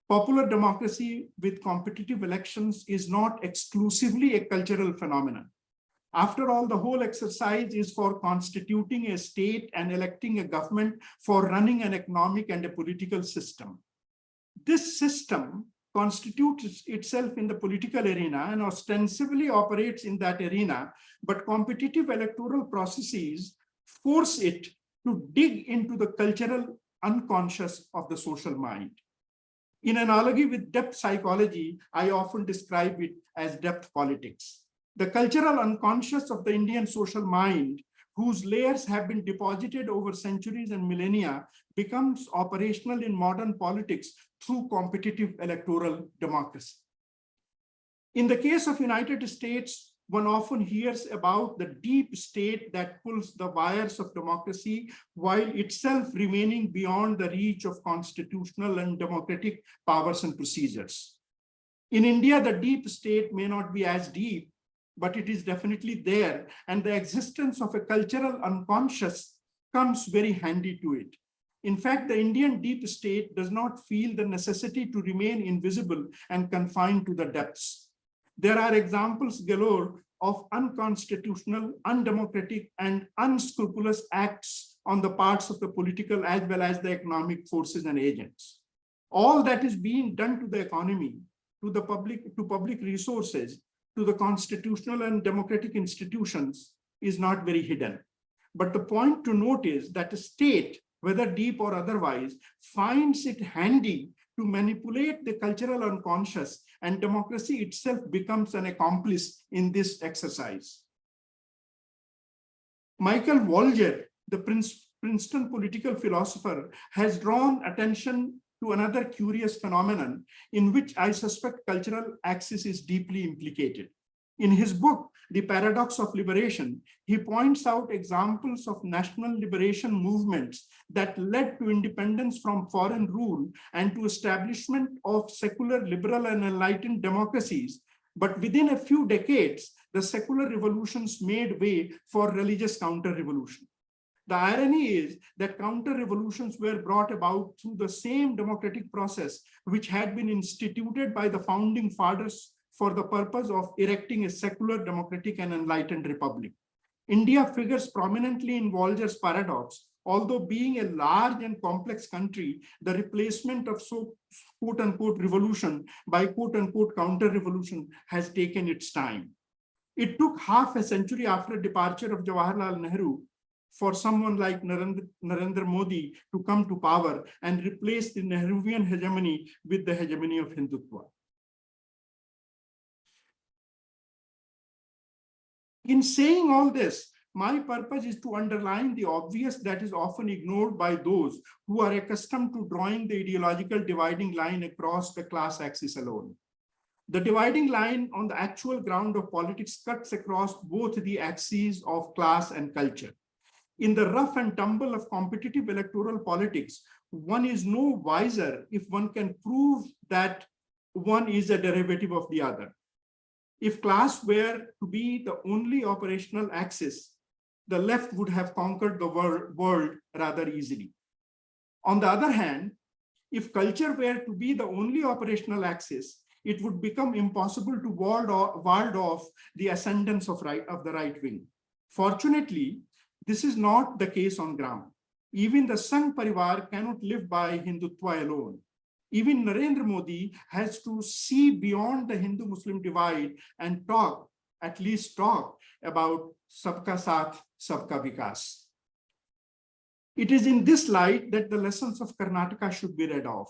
Popular democracy with competitive elections is not exclusively a cultural phenomenon. After all, the whole exercise is for constituting a state and electing a government for running an economic and a political system. This system constitutes itself in the political arena and ostensibly operates in that arena, but competitive electoral processes force it to dig into the cultural unconscious of the social mind. In analogy with depth psychology, I often describe it as depth politics. The cultural unconscious of the Indian social mind, whose layers have been deposited over centuries and millennia, becomes operational in modern politics through competitive electoral democracy. In the case of United States, one often hears about the deep state that pulls the wires of democracy while itself remaining beyond the reach of constitutional and democratic powers and procedures. In India, the deep state may not be as deep, but it is definitely there, and the existence of a cultural unconscious comes very handy to it. In fact, the Indian deep state does not feel the necessity to remain invisible and confined to the depths. There are examples galore of unconstitutional, undemocratic, and unscrupulous acts on the parts of the political as well as the economic forces and agents. All that is being done to the economy, to public resources, to the constitutional and democratic institutions is not very hidden. But the point to note is that a state, whether deep or otherwise, finds it handy to manipulate the cultural unconscious, and democracy itself becomes an accomplice in this exercise. Michael Walger, the Princeton political philosopher, has drawn attention to another curious phenomenon in which I suspect cultural axis is deeply implicated. In his book, The Paradox of Liberation, he points out examples of national liberation movements that led to independence from foreign rule and to establishment of secular, liberal, and enlightened democracies. But within a few decades, the secular revolutions made way for religious counter-revolution. The irony is that counter-revolutions were brought about through the same democratic process which had been instituted by the founding fathers for the purpose of erecting a secular, democratic, and enlightened republic. India figures prominently in Walger's paradox. Although being a large and complex country, the replacement of quote-unquote revolution by quote-unquote counter-revolution has taken its time. It took half a century after the departure of Jawaharlal Nehru for someone like Narendra Modi to come to power and replace the Nehruvian hegemony with the hegemony of Hindutva. In saying all this, my purpose is to underline the obvious that is often ignored by those who are accustomed to drawing the ideological dividing line across the class axis alone. The dividing line on the actual ground of politics cuts across both the axes of class and culture. In the rough and tumble of competitive electoral politics, one is no wiser if one can prove that one is a derivative of the other. If class were to be the only operational axis, the left would have conquered the world rather easily. On the other hand, if culture were to be the only operational axis, it would become impossible to ward off the ascendance of the right wing. Fortunately, this is not the case on ground. Even the Sangh Parivar cannot live by Hindutva alone. Even Narendra Modi has to see beyond the Hindu-Muslim divide and at least talk about Sabka Saath, Sabka Vikas. It is in this light that the lessons of Karnataka should be read off.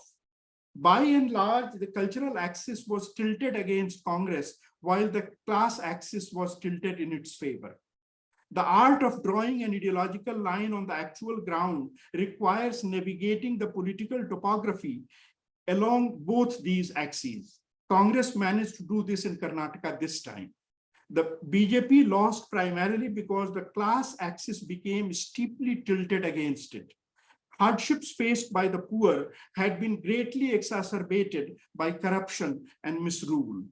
By and large, the cultural axis was tilted against Congress, while the class axis was tilted in its favor. The art of drawing an ideological line on the actual ground requires navigating the political topography along both these axes. Congress managed to do this in Karnataka this time. The BJP lost primarily because the class axis became steeply tilted against it. Hardships faced by the poor had been greatly exacerbated by corruption and misrule.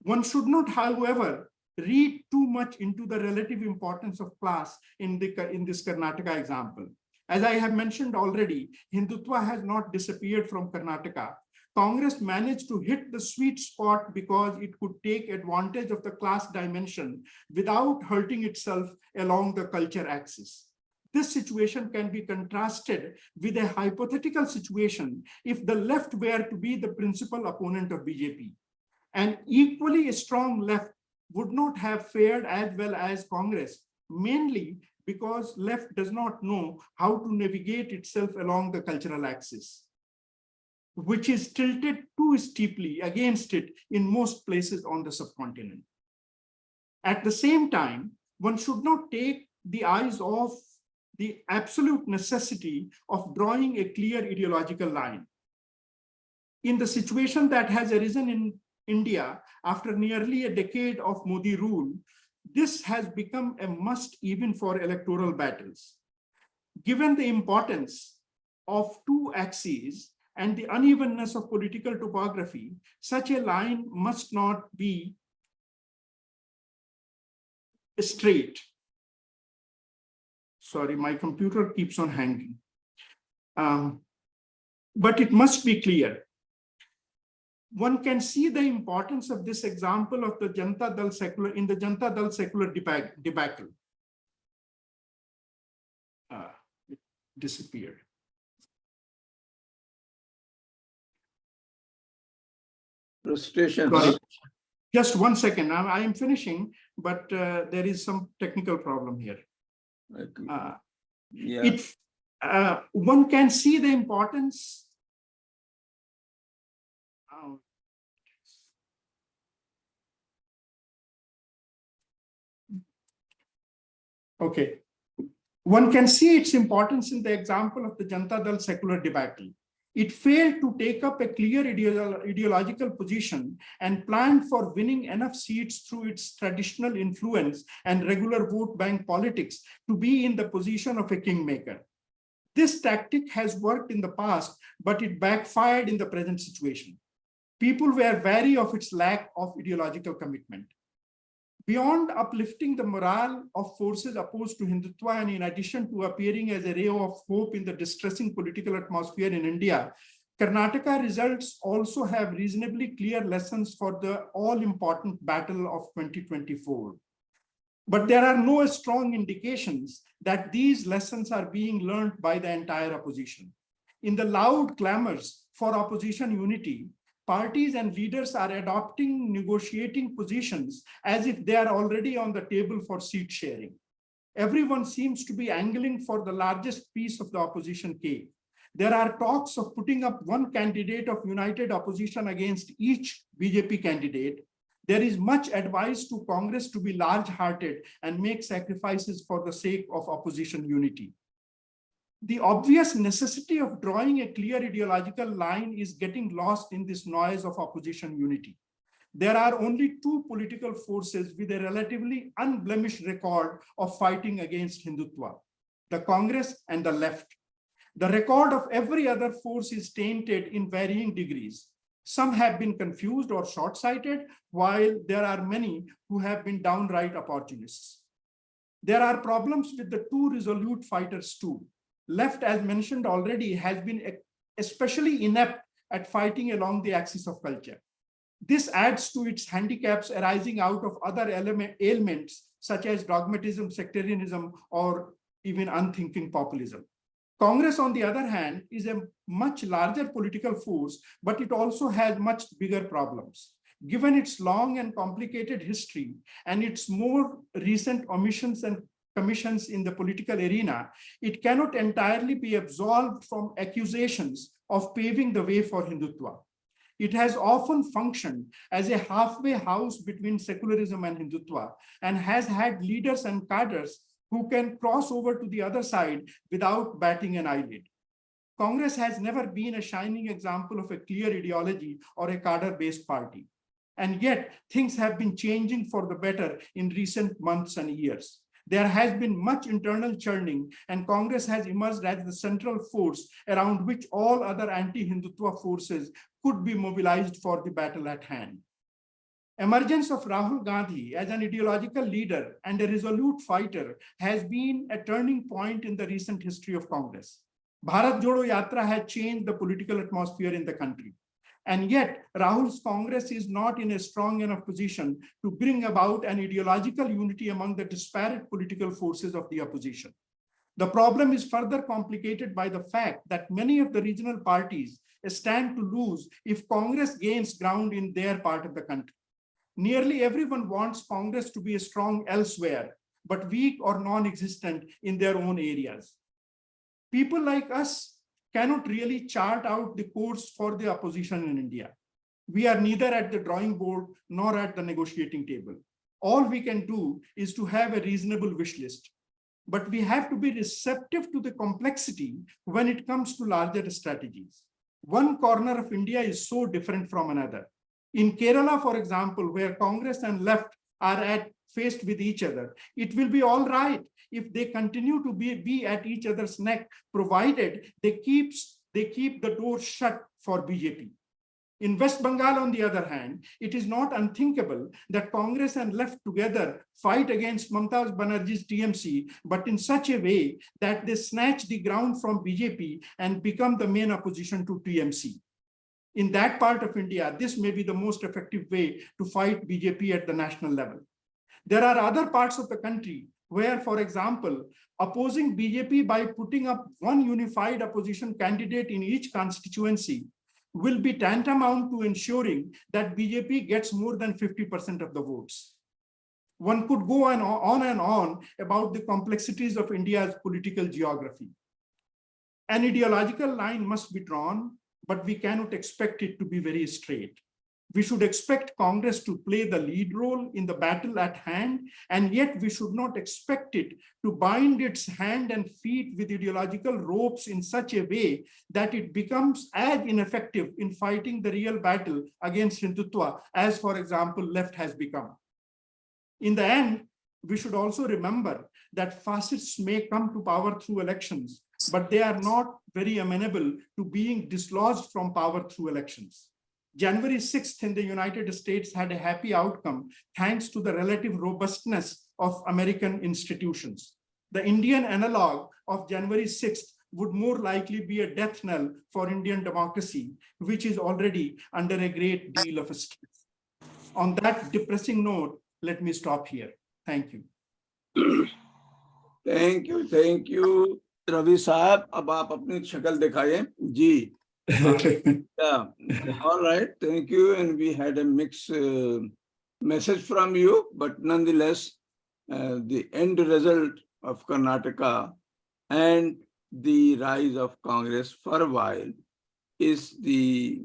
One should not, however, read too much into the relative importance of class in this Karnataka example. As I have mentioned already, Hindutva has not disappeared from Karnataka. Congress managed to hit the sweet spot because it could take advantage of the class dimension without hurting itself along the culture axis. This situation can be contrasted with a hypothetical situation if the left were to be the principal opponent of BJP. An equally strong left would not have fared as well as Congress, mainly because left does not know how to navigate itself along the cultural axis, which is tilted too steeply against it in most places on the subcontinent. At the same time, one should not take the eyes off the absolute necessity of drawing a clear ideological line. In the situation that has arisen in India after nearly a decade of Modi rule, this has become a must even for electoral battles. Given the importance of two axes and the unevenness of political topography, such a line must not be straight. Sorry, my computer keeps on hanging. But it must be clear. One can see the importance of this example of the Janata Dal secular in the Janata Dal secular debacle. It disappeared. Frustration. Sorry. Just 1 second. I am finishing, but there is some technical problem here. Yeah. one can see the importance. Okay. One can see its importance in the example of the Janata Dal secular debacle. It failed to take up a clear ideological position and planned for winning enough seats through its traditional influence and regular vote bank politics to be in the position of a kingmaker. This tactic has worked in the past, but it backfired in the present situation. People were wary of its lack of ideological commitment. Beyond uplifting the morale of forces opposed to Hindutva, and in addition to appearing as a ray of hope in the distressing political atmosphere in India, Karnataka results also have reasonably clear lessons for the all-important battle of 2024. But there are no strong indications that these lessons are being learned by the entire opposition. In the loud clamors for opposition unity, parties and leaders are adopting negotiating positions as if they are already on the table for seat sharing. Everyone seems to be angling for the largest piece of the opposition cake. There are talks of putting up one candidate of united opposition against each BJP candidate. There is much advice to Congress to be large-hearted and make sacrifices for the sake of opposition unity. The obvious necessity of drawing a clear ideological line is getting lost in this noise of opposition unity. There are only two political forces with a relatively unblemished record of fighting against Hindutva, the Congress and the left. The record of every other force is tainted in varying degrees. Some have been confused or short-sighted, while there are many who have been downright opportunists. There are problems with the two resolute fighters too. Left, as mentioned already, has been especially inept at fighting along the axis of culture. This adds to its handicaps arising out of other ailments such as dogmatism, sectarianism, or even unthinking populism. Congress, on the other hand, is a much larger political force, but it also has much bigger problems. Given its long and complicated history and its more recent omissions and commissions in the political arena, it cannot entirely be absolved from accusations of paving the way for Hindutva. It has often functioned as a halfway house between secularism and Hindutva, and has had leaders and cadres who can cross over to the other side without batting an eyelid. Congress has never been a shining example of a clear ideology or a cadre-based party. And yet, things have been changing for the better in recent months and years. There has been much internal churning, and Congress has emerged as the central force around which all other anti-Hindutva forces could be mobilized for the battle at hand. Emergence of Rahul Gandhi as an ideological leader and a resolute fighter has been a turning point in the recent history of Congress. Bharat Jodo Yatra had changed the political atmosphere in the country. And yet, Rahul's Congress is not in a strong enough position to bring about an ideological unity among the disparate political forces of the opposition. The problem is further complicated by the fact that many of the regional parties stand to lose if Congress gains ground in their part of the country. Nearly everyone wants Congress to be strong elsewhere, but weak or non-existent in their own areas. People like us cannot really chart out the course for the opposition in India. We are neither at the drawing board nor at the negotiating table. All we can do is to have a reasonable wish list. But we have to be receptive to the complexity when it comes to larger strategies. One corner of India is so different from another. In Kerala, for example, where Congress and left are faced with each other, it will be all right if they continue to be at each other's neck, provided they keep the door shut for BJP. In West Bengal, on the other hand, it is not unthinkable that Congress and left together fight against Mamata Banerjee's TMC, but in such a way that they snatch the ground from BJP and become the main opposition to TMC. In that part of India, this may be the most effective way to fight BJP at the national level. There are other parts of the country where, for example, opposing BJP by putting up one unified opposition candidate in each constituency will be tantamount to ensuring that BJP gets more than 50% of the votes. One could go on and on about the complexities of India's political geography. An ideological line must be drawn, but we cannot expect it to be very straight. We should expect Congress to play the lead role in the battle at hand, and yet we should not expect it to bind its hand and feet with ideological ropes in such a way that it becomes as ineffective in fighting the real battle against Hindutva as, for example, left has become. In the end, we should also remember that fascists may come to power through elections, but they are not very amenable to being dislodged from power through elections. January 6th in the United States had a happy outcome thanks to the relative robustness of American institutions. The Indian analog of January 6th would more likely be a death knell for Indian democracy, which is already under a great deal of stress. On that depressing note, let me stop here. Thank you. Thank you. Ravi Sahab, अब आप अपनी शक्ल दिखाएं जी. Yeah, all right, thank you. And we had a mixed message from you, but nonetheless, the end result of Karnataka and the rise of Congress for a while is the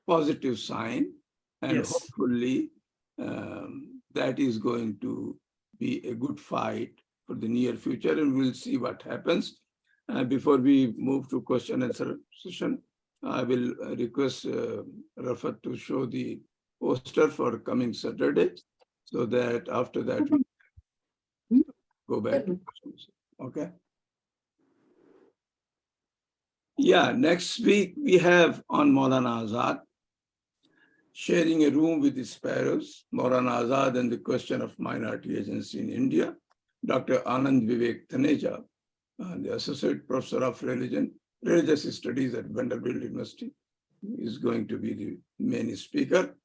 positive sign, and Yes. hopefully that is going to be a good fight for the near future, and we'll see what happens. Before we move to question and answer session, I will request Rafat to show the poster for coming Saturday, so that after that we go back to questions. Okay. Yeah, next week we have on Maulana Azad, sharing a room with the sparrows, Maulana Azad and the question of minority agency in India, Dr. Anand Vivek Taneja, the Associate Professor of Religious Studies at Vanderbilt University, is going to be the main speaker.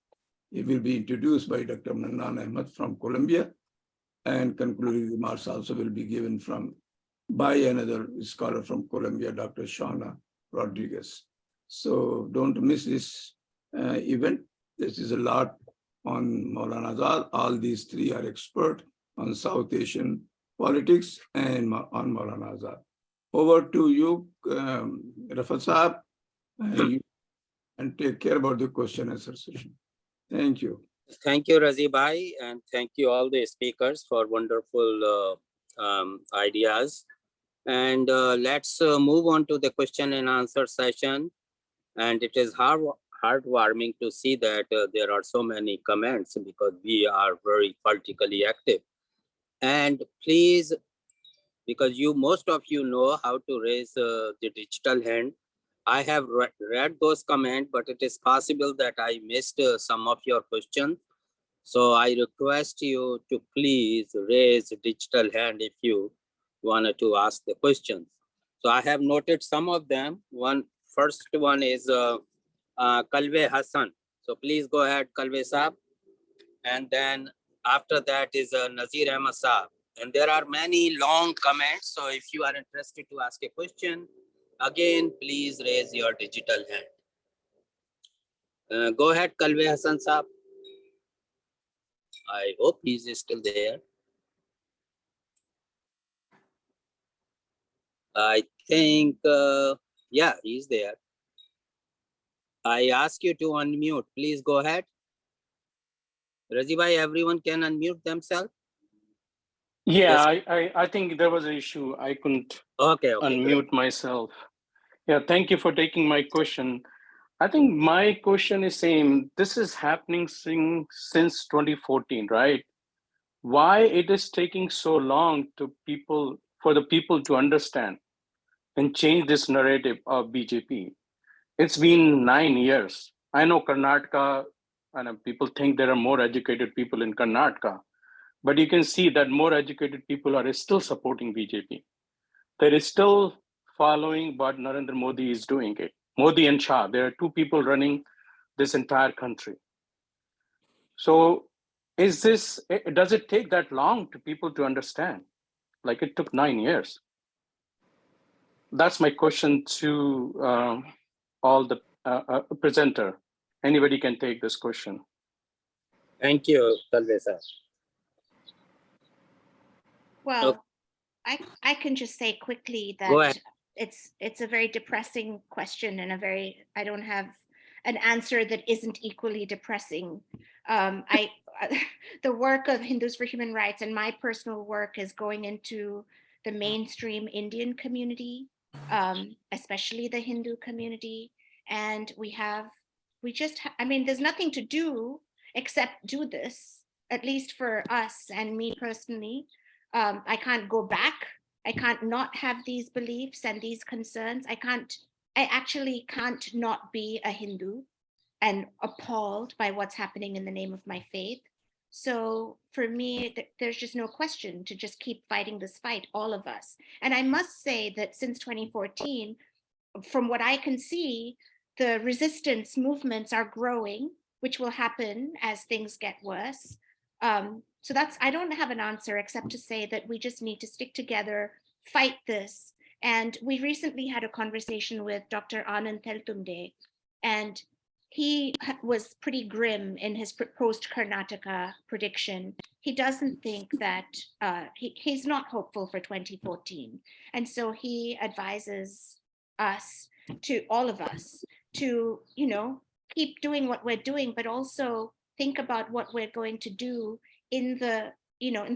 He will be introduced by Dr. Mannan Ahmed from Colombia, and concluding remarks also will be given by another scholar from Colombia, Dr. Shauna Rodriguez. So don't miss this event. This is a lot on Maulana Azad. All these three are expert on South Asian politics and on Maulana Azad. Over to you, Rafat Saab, and take care about the question and answer session. Thank you. Thank you, Razi Bhai, and thank you all the speakers for wonderful ideas. And let's move on to the question and answer session. And it is heartwarming to see that there are so many comments, because we are very politically active. And please, because most of you know how to raise the digital hand. I have read those comments, but it is possible that I missed some of your questions. So I request you to please raise digital hand if you wanted to ask the questions. So I have noted some of them. First one is Kalve Hassan. So please go ahead, Kalve Saab. And then after that is Nazir Ahmad Saab. And there are many long comments. So if you are interested to ask a question, again, please raise your digital hand. Go ahead, Kalve Hassan Saab. I hope he's still there. I think, yeah, he's there. I ask you to unmute. Please go ahead. Razi bhai, everyone can unmute themselves? Yeah, Yes. I think there was an issue. I couldn't Okay, unmute myself. Yeah, thank you for taking my question. I think my question is same. This is happening since 2014, right? Why it is taking so long for the people to understand and change this narrative of BJP? It's been 9 years. I know Karnataka, and people think there are more educated people in Karnataka, but you can see that more educated people are still supporting BJP. They're still following what Narendra Modi is doing. Modi and Shah, there are two people running this entire country. So does it take that long to people to understand? Like it took 9 years. That's my question to all the presenter. Anybody can take this question. Thank you, Kalve sir. Well, I can just say quickly Go ahead. that it's a very depressing question and I don't have an answer that isn't equally depressing. I the work of Hindus for Human Rights and my personal work is going into the mainstream Indian community, especially the Hindu community, and I mean, there's nothing to do except do this, at least for us and me personally. I can't go back. I can't not have these beliefs and these concerns. I actually can't not be a Hindu and appalled by what's happening in the name of my faith. So for me, there's just no question to just keep fighting this fight, all of us. And I must say that since 2014, from what I can see, the resistance movements are growing, which will happen as things get worse. So I don't have an answer except to say that we just need to stick together, fight this. And we recently had a conversation with Dr. Anand Teltumde, and he was pretty grim in his post-Karnataka prediction. He doesn't think that, he's not hopeful for 2014. And so he advises us, to all of us, to, keep doing what we're doing, but also think about what we're going to do in the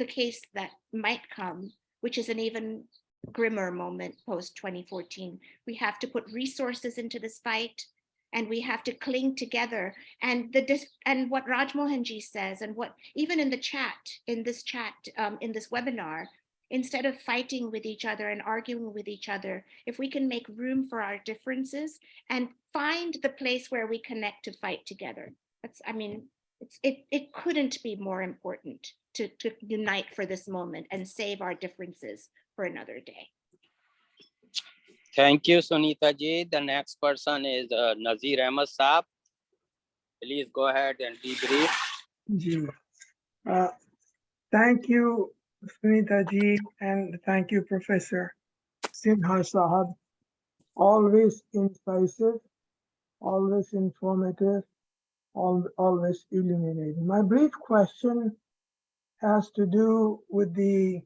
case that might come, which is an even grimmer moment post 2014. We have to put resources into this fight, and we have to cling together. And what Raj Mohanji says, and what even in this webinar, instead of fighting with each other and arguing with each other, if we can make room for our differences and find the place where we connect to fight together. It couldn't be more important to unite for this moment and save our differences for another day. Thank you, Sunita ji. The next person is Nazir Ahmed Saab. Please go ahead and debrief. Thank you, Sunita ji, and thank you, Professor Sinha Sahab. Always incisive, always informative, always illuminating. My brief question has to do with the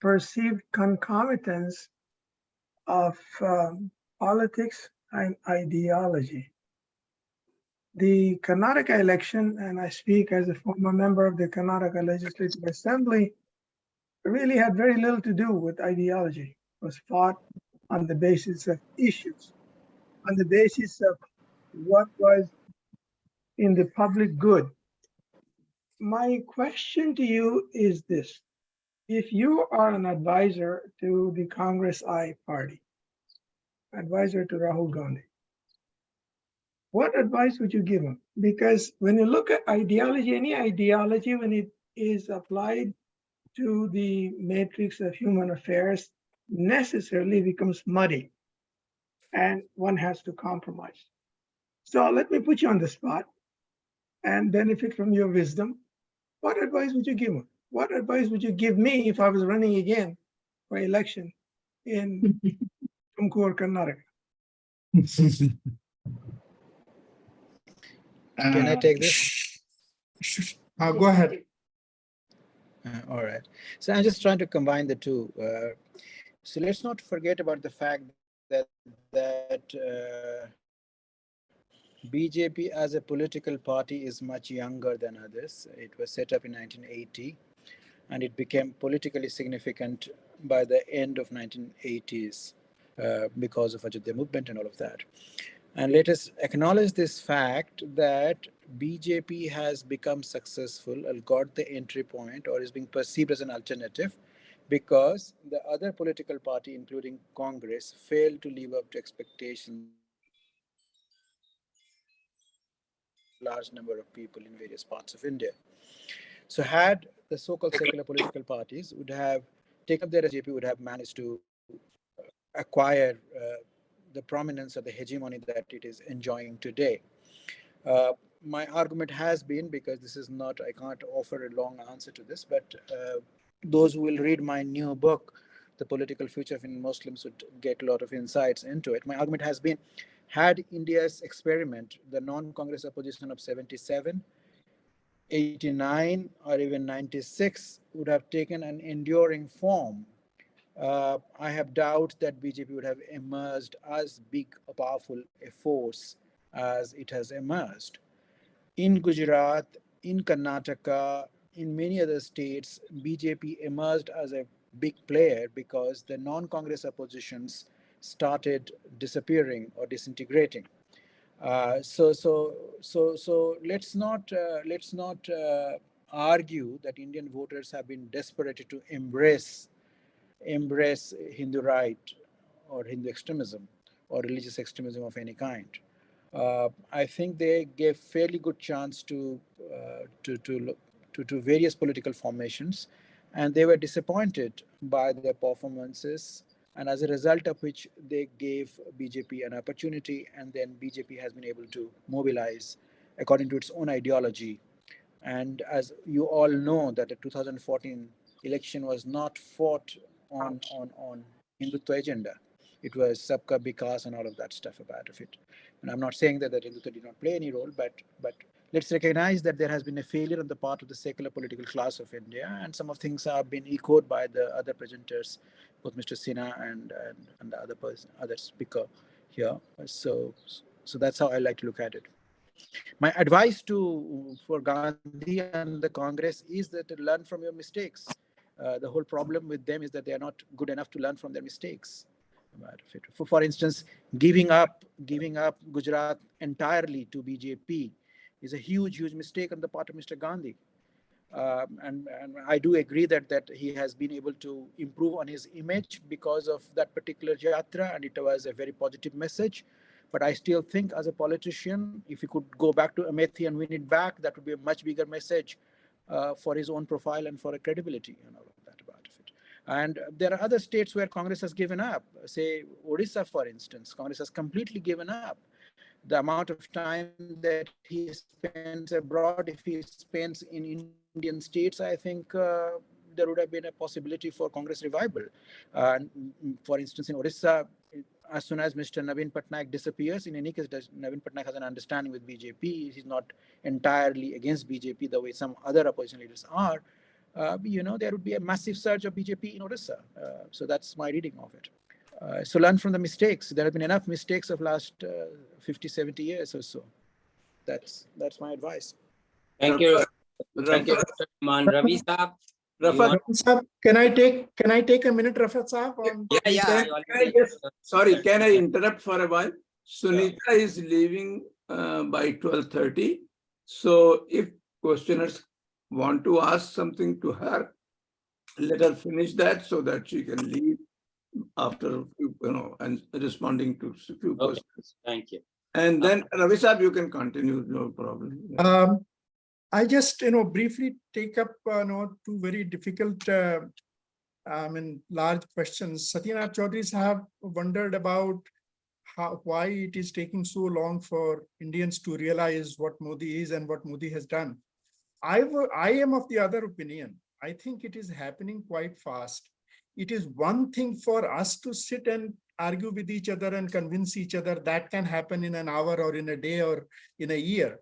perceived concomitance of politics and ideology. The Karnataka election, and I speak as a former member of the Karnataka Legislative Assembly, really had very little to do with ideology. It was fought on the basis of issues, on the basis of what was in the public good. My question to you is this. If you are an advisor to the Congress I party, advisor to Rahul Gandhi, what advice would you give him? Because when you look at ideology, any ideology, when it is applied to the matrix of human affairs, necessarily becomes muddy and one has to compromise. So let me put you on the spot and benefit from your wisdom. What advice would you give him? What advice would you give me if I was running again for election in Tumkur, Karnataka? Can I take this? Go ahead. All right. So I'm just trying to combine the two. So let's not forget about the fact that BJP as a political party is much younger than others. It was set up in 1980, and it became politically significant by the end of 1980s because of Ajodhya movement and all of that. And let us acknowledge this fact that BJP has become successful or got the entry point or is being perceived as an alternative because the other political party, including Congress, failed to live up to expectations of a large number of people in various parts of India. So had the so-called secular political parties would have taken up their BJP would have managed to acquire the prominence or the hegemony that it is enjoying today. My argument has been, because this is not, I can't offer a long answer to this, but those who will read my new book, The Political Future of Indian Muslims, would get a lot of insights into it. My argument has been, had India's experiment, the non-Congress opposition of 77, 89, or even 96 would have taken an enduring form, I have doubt that BJP would have emerged as big, a powerful a force as it has emerged. In Gujarat, in Karnataka, in many other states, BJP emerged as a big player because the non-Congress oppositions started disappearing or disintegrating. So let's not argue that Indian voters have been desperate to embrace Hindu right or Hindu extremism or religious extremism of any kind. I think they gave fairly good chance to various political formations, and they were disappointed by their performances. And as a result of which, they gave BJP an opportunity, and then BJP has been able to mobilize according to its own ideology. And as you all know, that the 2014 election was not fought on Hindutva agenda. It was Sabka Vikas and all of that stuff about of it. And I'm not saying that Hindutva did not play any role, but let's recognize that there has been a failure on the part of the secular political class of India, and some of things have been echoed by the other presenters, both Mr. Sinha and the other speaker here. So that's how I like to look at it. My advice for Gandhi and the Congress is that to learn from your mistakes. The whole problem with them is that they are not good enough to learn from their mistakes. For instance, giving up Gujarat entirely to BJP is a huge mistake on the part of Mr. Gandhi. And I do agree that he has been able to improve on his image because of that particular yatra, and it was a very positive message. But I still think, as a politician, if he could go back to Amethi and win it back, that would be a much bigger message for his own profile and for a credibility and all of that about it. And there are other states where Congress has given up. Say Odisha, for instance, Congress has completely given up. The amount of time that he spends abroad, if he spends in Indian states, I think there would have been a possibility for Congress revival. For instance, in Odisha, as soon as Mr. Naveen Patnaik disappears, in any case, Naveen Patnaik has an understanding with BJP. He's not entirely against BJP the way some other opposition leaders are. There would be a massive surge of BJP in Odisha. So that's my reading of it. So learn from the mistakes. There have been enough mistakes of last 50, 70 years or so. That's my advice. Thank you. Thank you, Dr. Rahman. Ravi Saab. Rafat, Sir, can I take a minute, Rafat Saab? Sorry, can I interrupt for a while? Sunita is leaving by 12:30. So if questioners want to ask something to her, let her finish that so that she can leave after, and responding to a few questions. Thank you. And then Ravi Saab, you can continue, no problem. I just, briefly take up, two very difficult, large questions. Satyanath Chaudhary have wondered about why it is taking so long for Indians to realize what Modi is and what Modi has done. I am of the other opinion. I think it is happening quite fast. It is one thing for us to sit and argue with each other and convince each other. That can happen in an hour or in a day or in a year.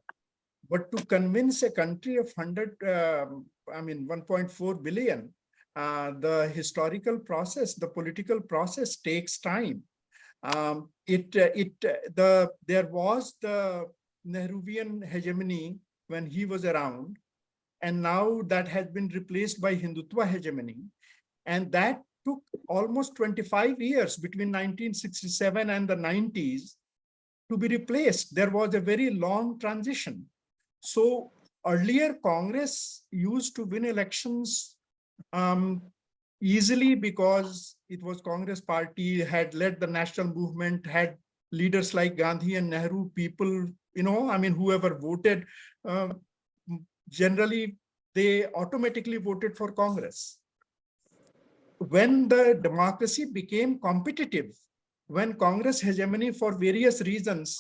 But to convince a country of 1.4 billion, the historical process, the political process takes time. There was the Nehruvian hegemony when he was around, and now that has been replaced by Hindutva hegemony. And that took almost 25 years between 1967 and the 90s to be replaced. There was a very long transition. So earlier Congress used to win elections easily because it was Congress party, had led the national movement, had leaders like Gandhi and Nehru, people, whoever voted, generally they automatically voted for Congress. When the democracy became competitive, when Congress hegemony for various reasons,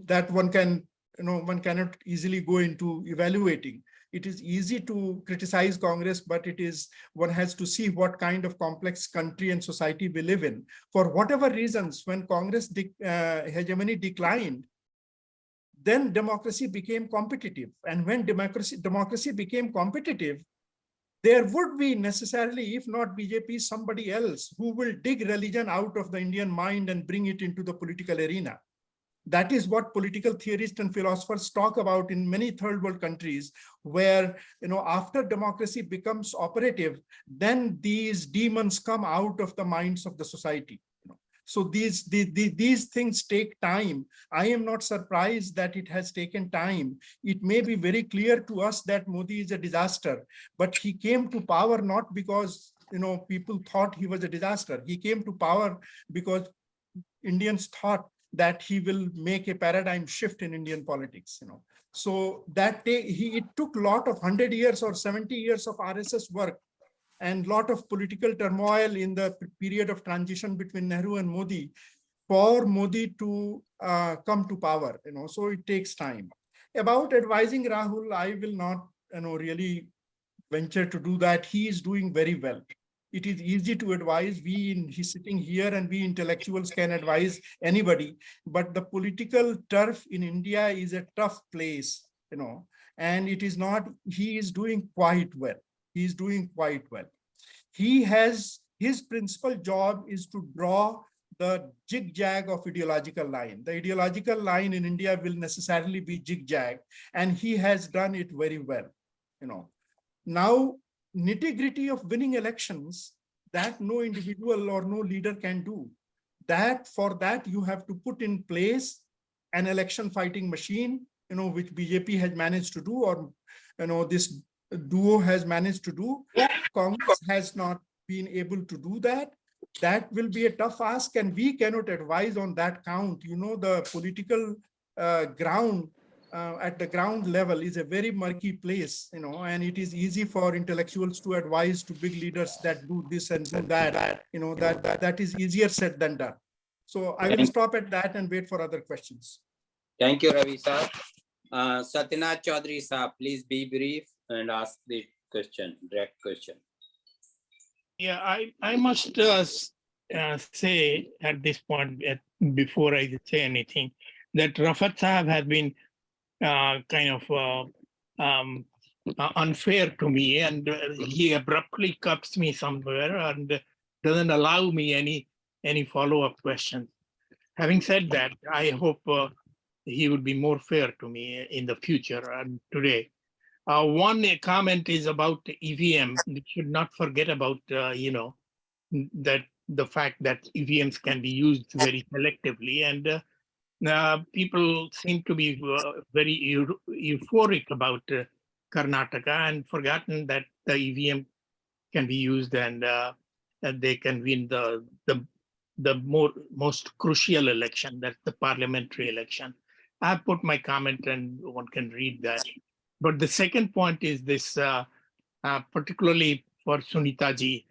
that one cannot easily go into evaluating. It is easy to criticize Congress, but one has to see what kind of complex country and society we live in. For whatever reasons, when Congress hegemony declined, then democracy became competitive. And when democracy became competitive, there would be necessarily, if not BJP, somebody else who will dig religion out of the Indian mind and bring it into the political arena. That is what political theorists and philosophers talk about in many third world countries, where, after democracy becomes operative, then these demons come out of the minds of the society. So these things take time. I am not surprised that it has taken time. It may be very clear to us that Modi is a disaster, but he came to power not because people thought he was a disaster. He came to power because Indians thought that he will make a paradigm shift in Indian politics. So that it took a lot of 100 years or 70 years of RSS work and lot of political turmoil in the period of transition between Nehru and Modi for Modi to come to power. So it takes time. About advising Rahul, I will not really venture to do that. He is doing very well. It is easy to advise. He's sitting here and we intellectuals can advise anybody, but the political turf in India is a tough place, and it is not, he is doing quite well. He's doing quite well. His principal job is to draw the zigzag of ideological line. The ideological line in India will necessarily be zigzag, and he has done it very well. Now, nitty-gritty of winning elections, that no individual or no leader can do. For that you have to put in place an election fighting machine, which BJP has managed to do, or this duo has managed to do. Congress has not been able to do that. That will be a tough ask, and we cannot advise on that count. The political ground at the ground level is a very murky place, and it is easy for intellectuals to advise to big leaders that do this and do that. That is easier said than done. So I will stop at that and wait for other questions. Thank you, Ravi sir. Satyanath Chaudhary sir, please be brief and ask the question, direct question. Yeah, I must say at this point, before I say anything, that Rafat Sahab has been kind of unfair to me, and he abruptly cuts me somewhere and doesn't allow me any follow-up questions. Having said that, I hope he would be more fair to me in the future and today. One comment is about EVM. We should not forget about that the fact that EVMs can be used very selectively, and people seem to be very euphoric about Karnataka and forgotten that the EVM can be used and they can win the most crucial election, that's the parliamentary election. I put my comment and one can read that. But the second point is this, particularly for Sunita ji,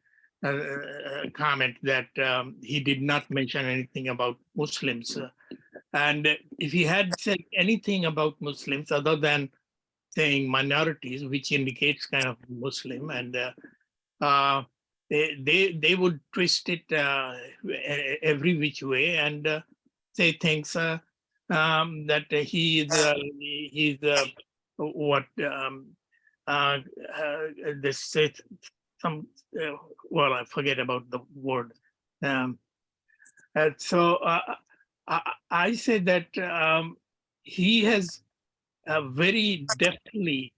comment that he did not mention anything about Muslims. And if he had said anything about Muslims other than saying minorities, which indicates kind of Muslim, and they would twist it every which way and say things that he's what this say some well, I forget about the word. So I say that he has very deftly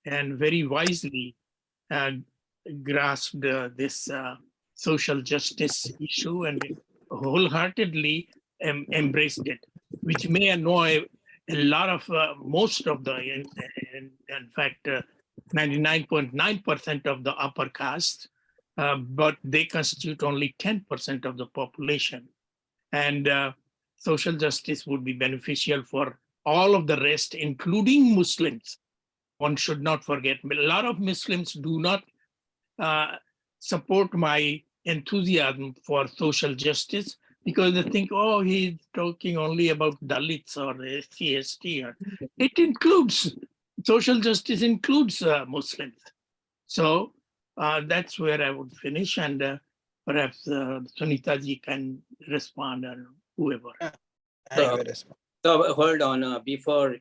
and very wisely grasped this social justice issue and wholeheartely embraced it, which may annoy a lot of most of the, in fact, 99.9% of the upper caste, but they constitute only 10% of the population. And social justice would be beneficial for all of the rest, including Muslims. One should not forget, a lot of Muslims do not support my enthusiasm for social justice because they think, oh, he's talking only about Dalits or SC/ST. It includes, social justice includes Muslims. So that's where I would finish, and perhaps Sunita ji can respond or whoever. So hold on, before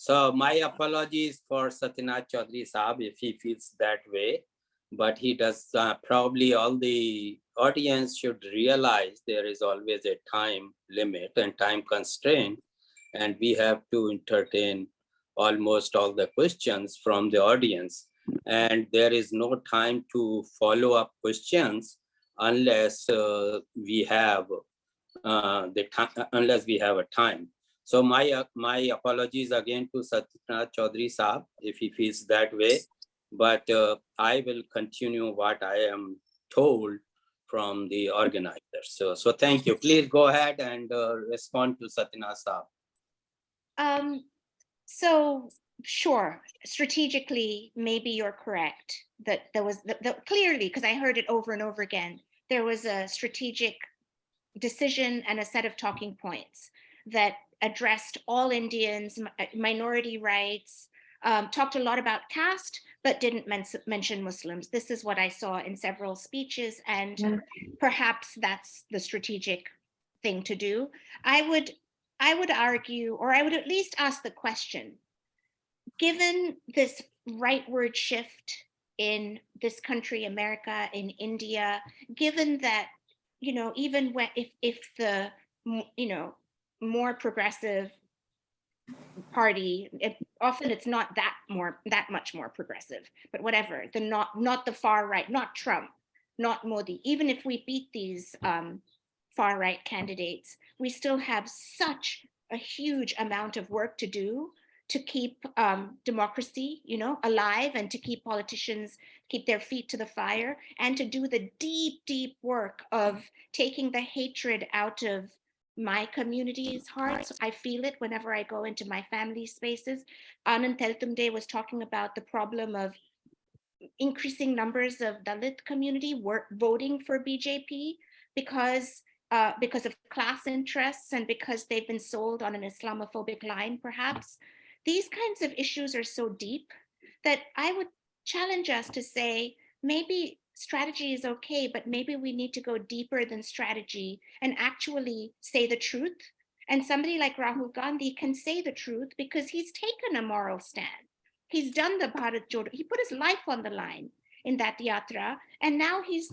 So my apologies for Satyanath Chaudhary Saab if he feels that way, but he does probably all the audience should realize there is always a time limit and time constraint, and we have to entertain almost all the questions from the audience. And there is no time to follow up questions unless we have unless we have a time. So my apologies again to Satyanath Chaudhary Saab if he feels that way, but I will continue what I am told from the organizers. So thank you. Please go ahead and respond to Satyanath Saab. So sure, strategically, maybe you're correct that there was clearly, because I heard it over and over again, there was a strategic decision and a set of talking points that addressed all Indians, minority rights, talked a lot about caste, but didn't mention Muslims. This is what I saw in several speeches, and perhaps that's the strategic thing to do. I would argue, or I would at least ask the question, given this rightward shift in this country, America, in India, given that, even when, if the, more progressive party, often it's not that much more progressive, but whatever, not the far right, not Trump, not Modi, even if we beat these far right candidates, we still have such a huge amount of work to do to keep democracy, alive, and to keep politicians keep their feet to the fire, and to do the deep, deep work of taking the hatred out of my community's hearts. I feel it whenever I go into my family spaces. Anand Teltumde was talking about the problem of increasing numbers of Dalit community voting for BJP because of class interests and because they've been sold on an Islamophobic line, perhaps. These kinds of issues are so deep that I would challenge us to say, maybe strategy is okay, but maybe we need to go deeper than strategy and actually say the truth. And somebody like Rahul Gandhi can say the truth because he's taken a moral stand. He's done the Bharat Jodo. He put his life on the line in that yatra, and now he's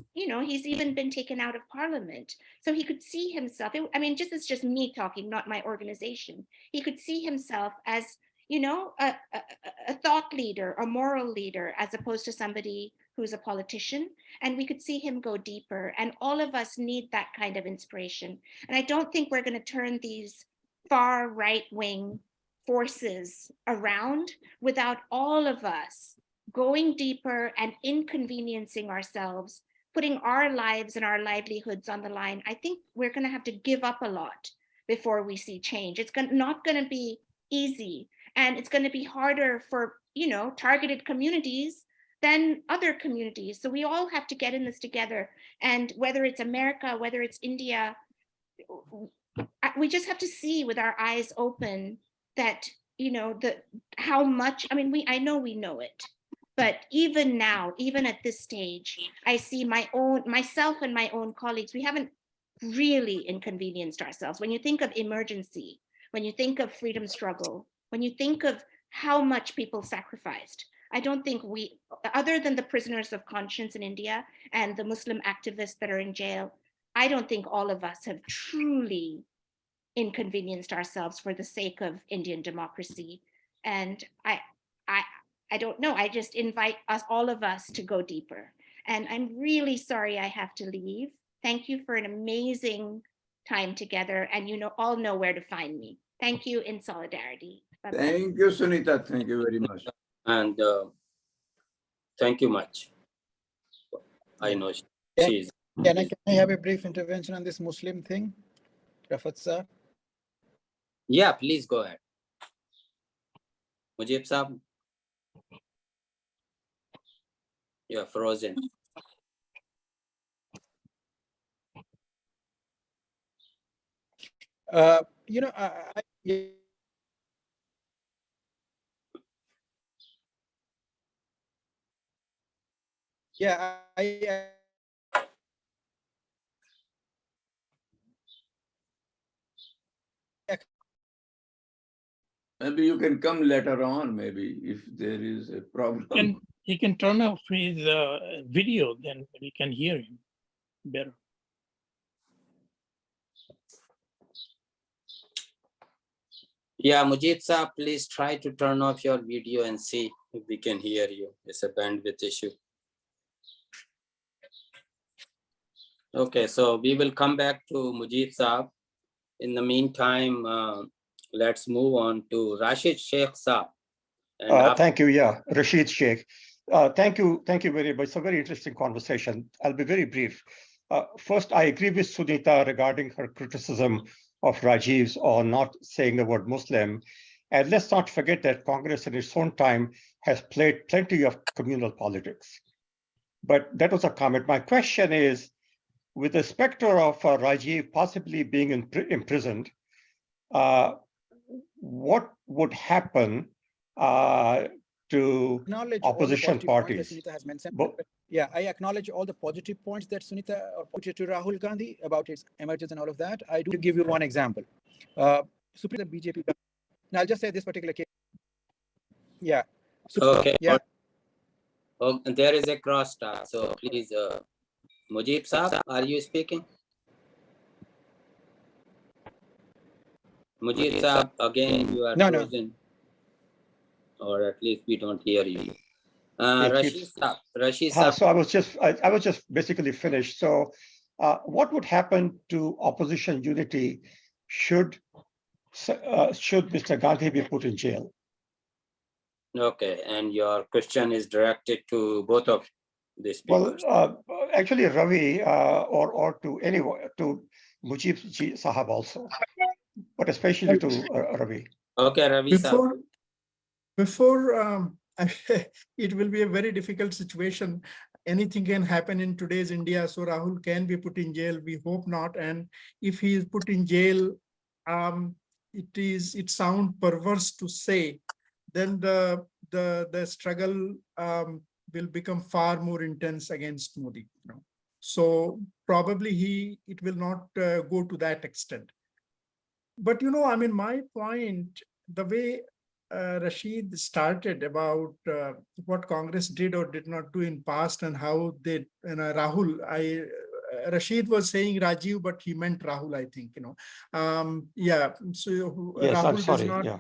even been taken out of parliament. So he could see himself, it's just me talking, not my organization. He could see himself as, a thought leader, a moral leader, as opposed to somebody who's a politician. And we could see him go deeper. And all of us need that kind of inspiration. And I don't think we're going to turn these far right-wing forces around without all of us going deeper and inconveniencing ourselves, putting our lives and our livelihoods on the line. I think we're going to have to give up a lot before we see change. It's not going to be easy, and it's going to be harder for, targeted communities than other communities. So we all have to get in this together. And whether it's America, whether it's India, we just have to see with our eyes open that, how much, I know we know it, but even now, even at this stage, I see myself and my own colleagues, we haven't really inconvenienced ourselves. When you think of emergency, when you think of freedom struggle, when you think of how much people sacrificed, I don't think we, other than the prisoners of conscience in India and the Muslim activists that are in jail, I don't think all of us have truly inconvenienced ourselves for the sake of Indian democracy. And I don't know, I just invite all of us to go deeper. And I'm really sorry I have to leave. Thank you for an amazing time together, and all know where to find me. Thank you, in solidarity. Bye-bye. Thank you, Sunita. Thank you very much. And thank you much. I know she's. Can I have a brief intervention on this Muslim thing, Rafat sir? Yeah, please go ahead. Mujib Saab. You're frozen. I Maybe you can come later on, maybe, if there is a problem. And he can turn off his video, then we can hear him better. Yeah, Mujib Saab, please try to turn off your video and see if we can hear you. It's a bandwidth issue. Okay, so we will come back to Mujib Saab. In the meantime, let's move on to Rashid Sheikh Saab. Thank you. Yeah, Rashid Sheikh. Thank you very much. It's a very interesting conversation. I'll be very brief. First, I agree with Sunita regarding her criticism of Rajiv's on not saying the word Muslim. And let's not forget that Congress in its own time has played plenty of communal politics. But that was a comment. My question is, with the specter of Rajiv possibly being imprisoned, what would happen to opposition parties? Yeah, I acknowledge all the positive points that Sunita put to Rahul Gandhi about its emergence and all of that. I do give you one example. Supreme BJP. Now I'll just say this particular case. Yeah. Okay. Yeah. Oh, there is a cross talk. So please, Mujib Saab, are you speaking? Mujib Saab, again, you are frozen. Or at least we don't hear you. Rashid Saab. So I was just basically finished. So what would happen to opposition unity should Mr. Gandhi be put in jail? Okay, and your question is directed to both of the speakers. Well, actually, Ravi or to anyone, to Mujib Sahab also, but especially to Ravi. Okay, Ravi Sahab. Before it will be a very difficult situation. Anything can happen in today's India. So Rahul can be put in jail. We hope not. And if he is put in jail, it sounds perverse to say, then the struggle will become far more intense against Modi. You know? So probably it will not go to that extent. But I mean, my point, the way Rashid started about what Congress did or did not do in past and how they, Rahul, Rashid was saying Rajiv, but he meant Rahul, I think, yeah. So yes, Rahul I'm sorry. does not, yeah.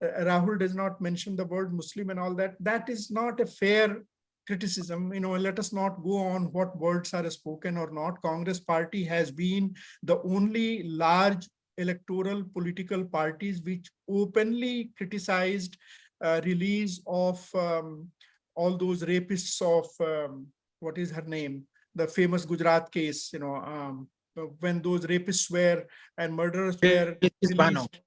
Rahul does not mention the word Muslim and all that. That is not a fair criticism. Let us not go on what words are spoken or not. Congress party has been the only large electoral political parties which openly criticized release of all those rapists of what is her name, the famous Gujarat case, when those rapists were and murderers were released.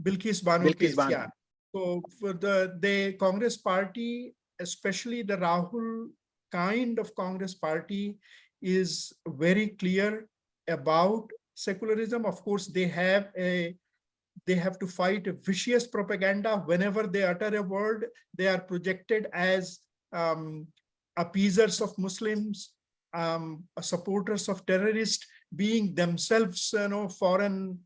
Bilkis Bano case, yeah. So for the Congress party, especially the Rahul kind of Congress party, is very clear about secularism. Of course, they have to fight a vicious propaganda. Whenever they utter a word, they are projected as appeasers of Muslims, supporters of terrorists, being themselves, foreign,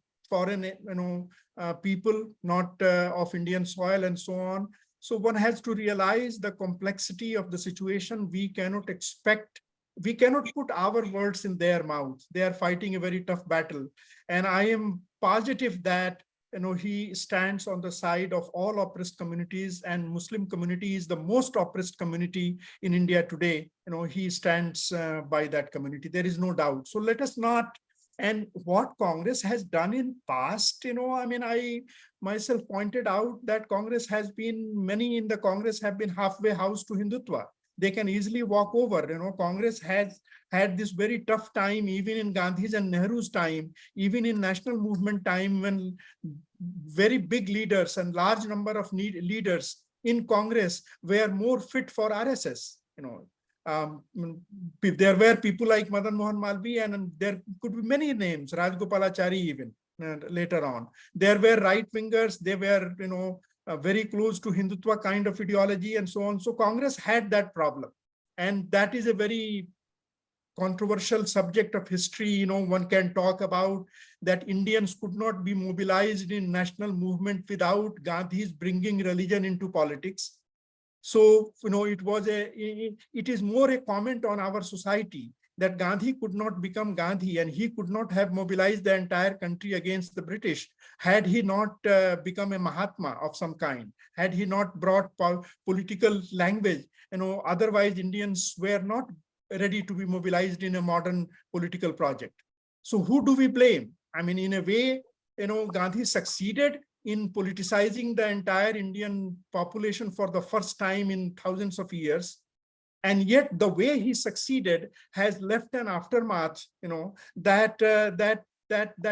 people, not of Indian soil and so on. So one has to realize the complexity of the situation. We cannot put our words in their mouths. They are fighting a very tough battle. And I am positive that, he stands on the side of all oppressed communities, and Muslim community is the most oppressed community in India today. He stands by that community. There is no doubt. So let us not. And what Congress has done in past, I mean, I myself pointed out that many in the Congress have been halfway house to Hindutva. They can easily walk over. Congress has had this very tough time, even in Gandhi's and Nehru's time, even in national movement time, when very big leaders and large number of leaders in Congress were more fit for RSS. There were people like Madan Mohan Malviya, and there could be many names, Rajgopalachari even later on. There were right-wingers, they were, very close to Hindutva kind of ideology and so on. So Congress had that problem. And that is a very controversial subject of history, one can talk about that Indians could not be mobilized in national movement without Gandhi's bringing religion into politics. So, it is more a comment on our society that Gandhi could not become Gandhi and he could not have mobilized the entire country against the British had he not become a Mahatma of some kind, had he not brought political language. Otherwise Indians were not ready to be mobilized in a modern political project. So who do we blame? I mean, in a way, Gandhi succeeded in politicizing the entire Indian population for the first time in thousands of years. And yet the way he succeeded has left an aftermath, that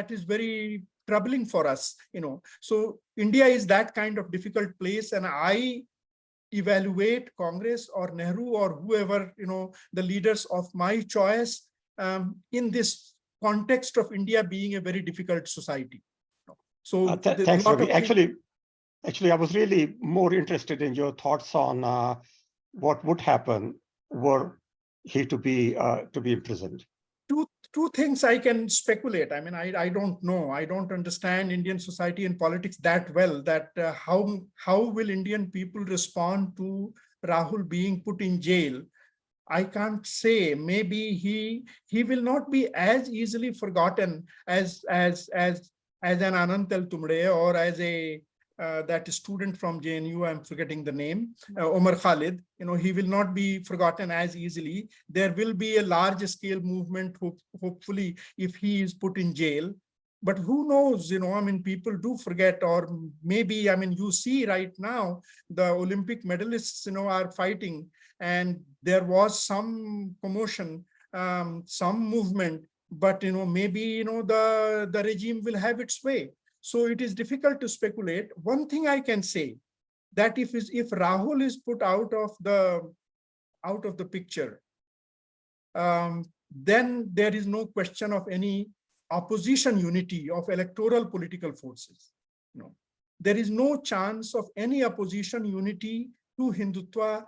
is very troubling for us, So India is that kind of difficult place, and I evaluate Congress or Nehru or whoever, the leaders of my choice in this context of India being a very difficult society. So thanks, Ravi. Actually, I was really more interested in your thoughts on what would happen were he to be imprisoned. Two things I can speculate. I mean, I don't know. I don't understand Indian society and politics that well, that how will Indian people respond to Rahul being put in jail? I can't say. Maybe he will not be as easily forgotten as an Anant Tumde or as a that student from JNU, I'm forgetting the name, Omar Khalid. He will not be forgotten as easily. There will be a large scale movement, hopefully, if he is put in jail. But who knows, I mean, people do forget, or maybe, I mean, you see right now, the Olympic medalists, are fighting, and there was some commotion, some movement, but, maybe, the regime will have its way. So it is difficult to speculate. One thing I can say, that if Rahul is put out of the picture, then there is no question of any opposition unity of electoral political forces. There is no chance of any opposition unity to Hindutva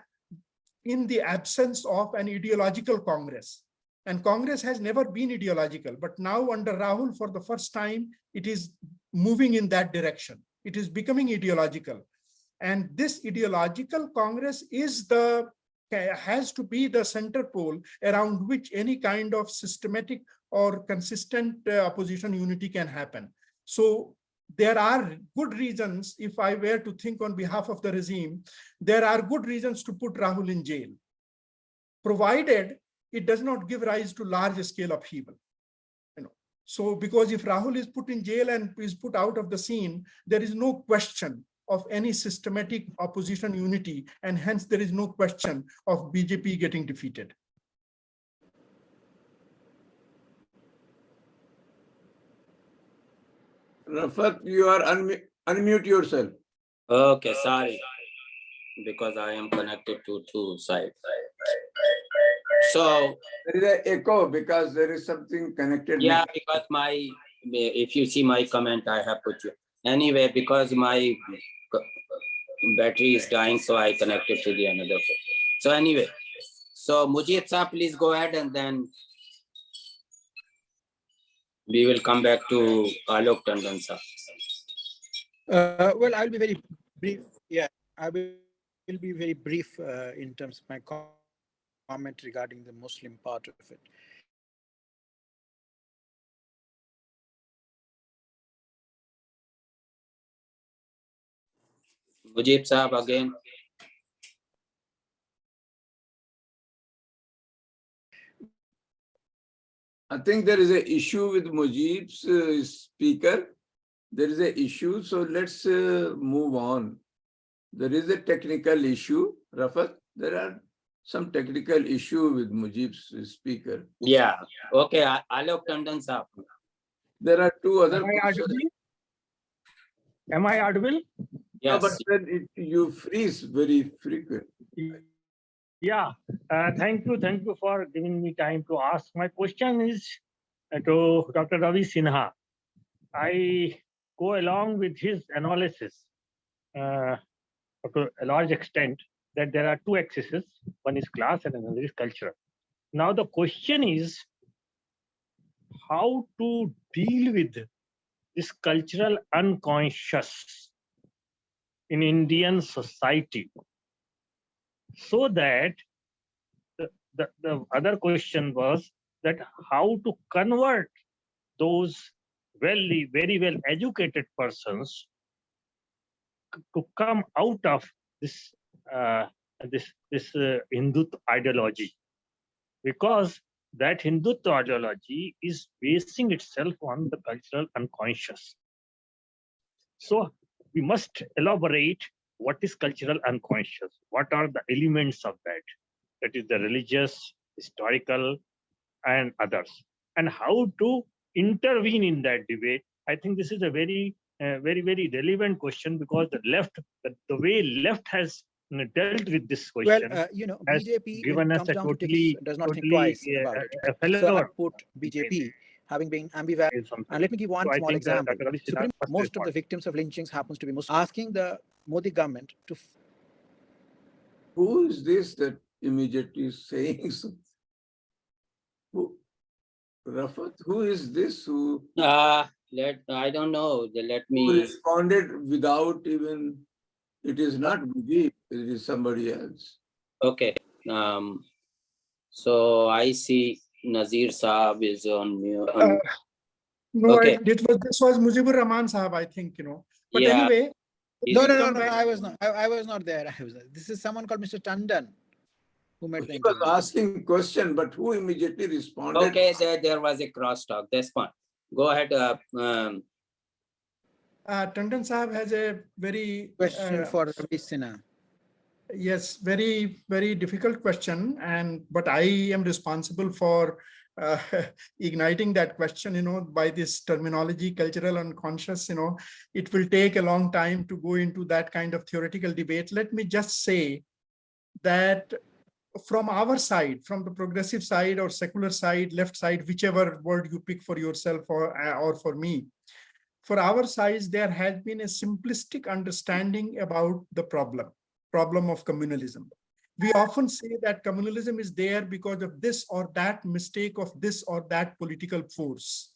in the absence of an ideological Congress. And Congress has never been ideological, but now under Rahul, for the first time, it is moving in that direction. It is becoming ideological. And this ideological Congress has to be the center pole around which any kind of systematic or consistent opposition unity can happen. So there are good reasons, if I were to think on behalf of the regime, there are good reasons to put Rahul in jail, provided it does not give rise to large scale upheaval. So because if Rahul is put in jail and is put out of the scene, there is no question of any systematic opposition unity, and hence there is no question of BJP getting defeated. Rafat, you are unmute yourself. Okay, sorry, because I am connected to two sides. So there is an echo because there is something connected. Yeah, because if you see my comment, I have put you. Anyway, because my battery is dying, so I connected to the another phone. So anyway, so Mujib sir, please go ahead, and then we will come back to Alok Tandon sir. Well, I'll be very brief. Yeah, I will be very brief in terms of my comment regarding the Muslim part of it. Mujib Saab again. I think there is an issue with Mujib's speaker. There is an issue, so let's move on. There is a technical issue, Rafat. There are some technical issue with Mujib's speaker. Yeah. Okay, Alok Tandon sir. There are two other. Am I audible? Yes. No, but then you freeze very frequently. Yeah. Thank you for giving me time to ask. My question is to Dr. Ravi Sinha. I go along with his analysis to a large extent that there are two axes. One is class and another is culture. Now the question is how to deal with this cultural unconscious in Indian society, so that the other question was that how to convert those very well educated persons to come out of this Hindutva ideology, because that Hindutva ideology is basing itself on the cultural unconscious. So we must elaborate what is cultural unconscious, what are the elements of that, that is the religious, historical, and others, and how to intervene in that debate. I think this is a very relevant question, because the left, the way left has dealt with this Well, question has BJP, when given it us comes a down to totally, ticks, does not think totally twice about it. a So I failure. put BJP having been ambivalent. And let me give one So I small think example. Dr. Ravi Sinha first Most of the response. victims of lynchings happens to be Muslims. Asking the Modi government to Who is this that immediately saying so? Who, Rafat, who is this who I don't know. Let who me. responded without even, it is not Mujib, it is somebody else. Okay. So I see Nazir Saab is on mute. No, Okay. this was Mujibur Rahman Sahab, I think, But Yeah. anyway, No, let's no, come no, back. I was not. I was not there. This is someone called Mr. Tandon who made the He was interview. asking question, but who immediately responded? Okay, there was a crosstalk. That's fine. Go ahead. Tandon Sahab has a very Question for Ravi Sinha. yes, very difficult question, but I am responsible for igniting that question, by this terminology, cultural unconscious. It will take a long time to go into that kind of theoretical debate. Let me just say that from our side, from the progressive side or secular side, left side, whichever word you pick for yourself or for me, for our side, there has been a simplistic understanding about the problem of communalism. We often say that communalism is there because of this or that mistake of this or that political force,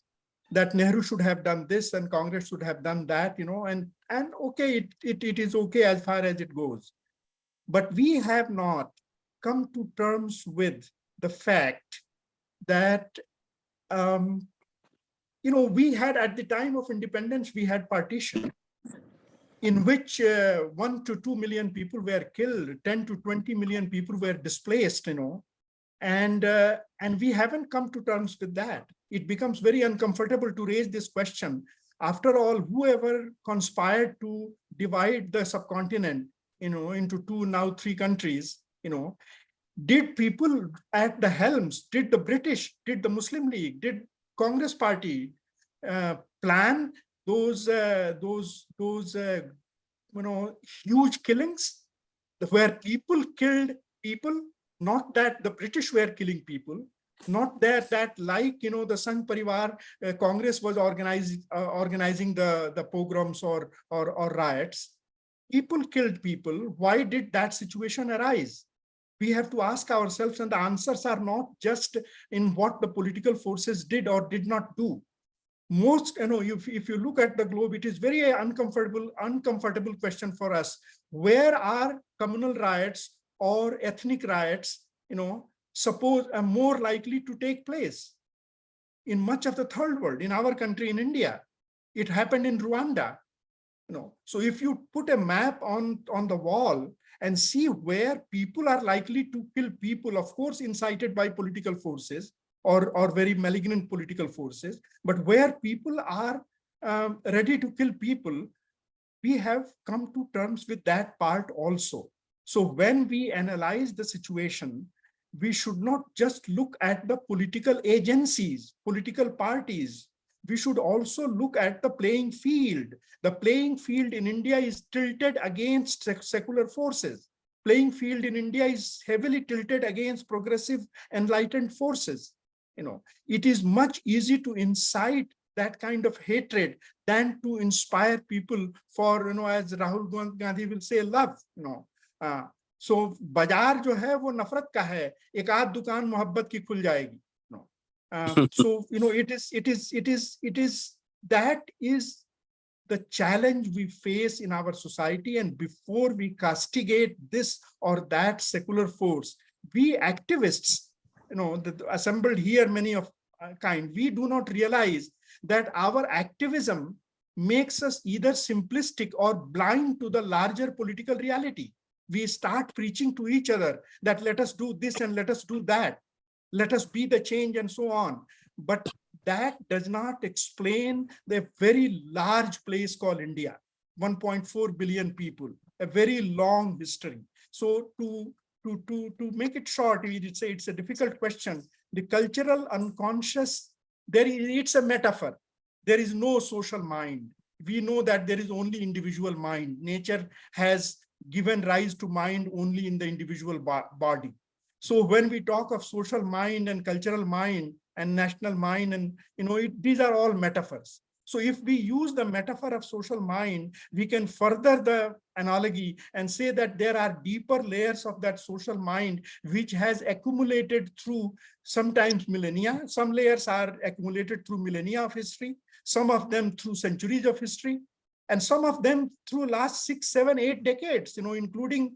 that Nehru should have done this and Congress should have done that, and okay, it is okay as far as it goes. But we have not come to terms with the fact that we had, at the time of independence, we had partition in which 1 to 2 million people were killed, 10 to 20 million people were displaced, and we haven't come to terms with that. It becomes very uncomfortable to raise this question. After all, whoever conspired to divide the subcontinent, into 2, now 3 countries, did people at the helms, did the British, did the Muslim League, did Congress Party plan those huge killings where people killed people? Not that the British were killing people, not that like the Sangh Parivar Congress was organizing the pogroms or riots. People killed people. Why did that situation arise? We have to ask ourselves, and the answers are not just in what the political forces did or did not do. Most, if you look at the globe, it is very uncomfortable question for us. Where are communal riots or ethnic riots, suppose are more likely to take place? In much of the third world, in our country, in India, it happened in Rwanda. So if you put a map on the wall and see where people are likely to kill people, of course, incited by political forces or very malignant political forces, but where people are ready to kill people, we have come to terms with that part also. So when we analyze the situation, we should not just look at the political agencies, political parties. We should also look at the playing field. The playing field in India is tilted against secular forces. Playing field in India is heavily tilted against progressive enlightened forces. It is much easier to incite that kind of hatred than to inspire people for, as Rahul Gandhi will say, love. सो बाजार जो है वो नफरत का है, एक आध दुकान मोहब्बत की खुल जाएगी. No. So it is that is the challenge we face in our society. And before we castigate this or that secular force, we activists, assembled here, many of kind, we do not realize that our activism makes us either simplistic or blind to the larger political reality. We start preaching to each other that let us do this and let us do that, let us be the change and so on. But that does not explain the very large place called India, 1.4 billion people, a very long history. So to make it short, we'd say it's a difficult question. The cultural unconscious, it's a metaphor. There is no social mind. We know that there is only individual mind. Nature has given rise to mind only in the individual body. So when we talk of social mind and cultural mind and national mind, and these are all metaphors. So if we use the metaphor of social mind, we can further the analogy and say that there are deeper layers of that social mind which has accumulated through sometimes millennia. Some layers are accumulated through millennia of history, some of them through centuries of history, and some of them through last 6, 7, 8 decades, including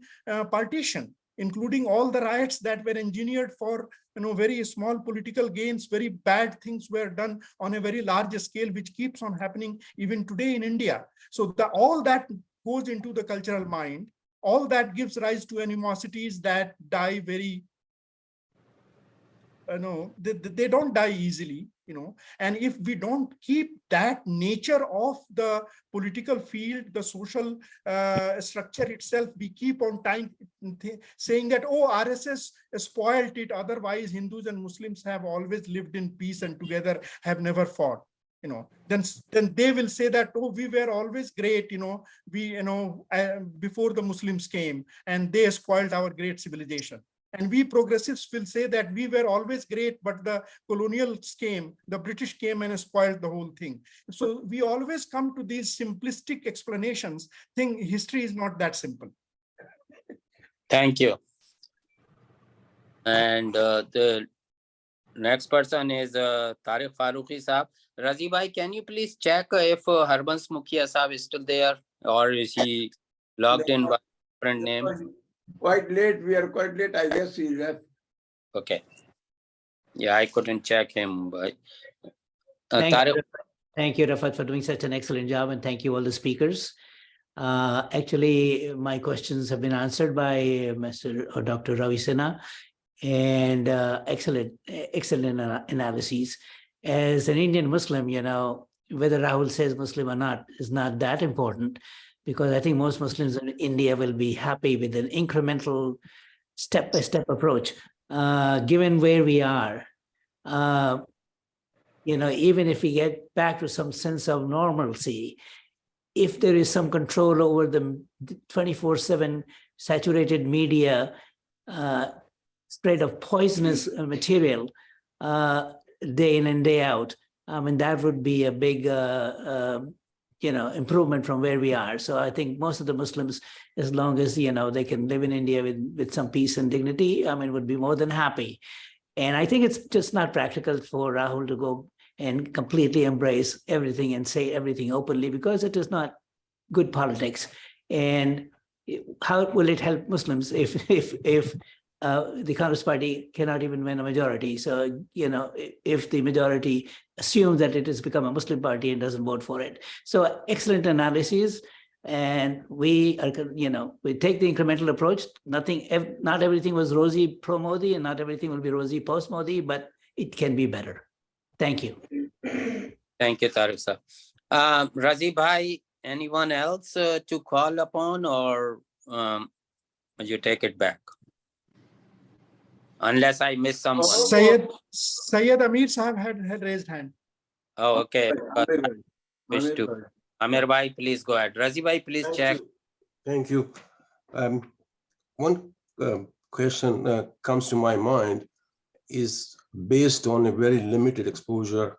partition, including all the riots that were engineered for very small political gains. Very bad things were done on a very large scale, which keeps on happening even today in India. So all that goes into the cultural mind. All that gives rise to animosities that die very, they don't die easily, and if we don't keep that nature of the political field, the social structure itself, we keep on saying that, oh, RSS spoiled it, otherwise Hindus and Muslims have always lived in peace and together, have never fought. Then they will say that, oh, we were always great, before the Muslims came and they spoiled our great civilization. And we progressives will say that we were always great, but the colonials came, the British came and spoiled the whole thing. So we always come to these simplistic explanations. History is not that simple. Thank you. And the next person is Tariq Farooqi Saab. Razi bhai, can you please check if Harbans Mukhia Saab is still there, or is he logged in by different name? Quite late. We are quite late. I guess he left. Okay. Yeah, I couldn't check him, but Thank you, Rafat, for doing such an excellent job, and thank you all the speakers. Actually, my questions have been answered by Mr. or Dr. Ravi Sinha, and excellent analyses. As an Indian Muslim, whether Rahul says Muslim or not is not that important, because I think most Muslims in India will be happy with an incremental, step-by-step approach, given where we are. Even if we get back to some sense of normalcy, if there is some control over the 24/7 saturated media spread of poisonous material day in and day out, that would be a big improvement from where we are. So I think most of the Muslims, as long as they can live in India with some peace and dignity, would be more than happy. And I think it's just not practical for Rahul to go and completely embrace everything and say everything openly, because it is not good politics. And how will it help Muslims if the Congress party cannot even win a majority? So, if the majority assumes that it has become a Muslim party and doesn't vote for it. So excellent analysis. And we are, we take the incremental approach. Not everything was rosy pro-Modi, and not everything will be rosy post-Modi, but it can be better. Thank you. Thank you, Tariq sir. Razi bhai, anyone else to call upon, or you take it back? Unless I missed someone. Syed Amir Sahab had raised hand. Oh, okay. Wish to. Amir bhai, please go ahead. Razi bhai, please check. Thank you. One question comes to my mind is based on a very limited exposure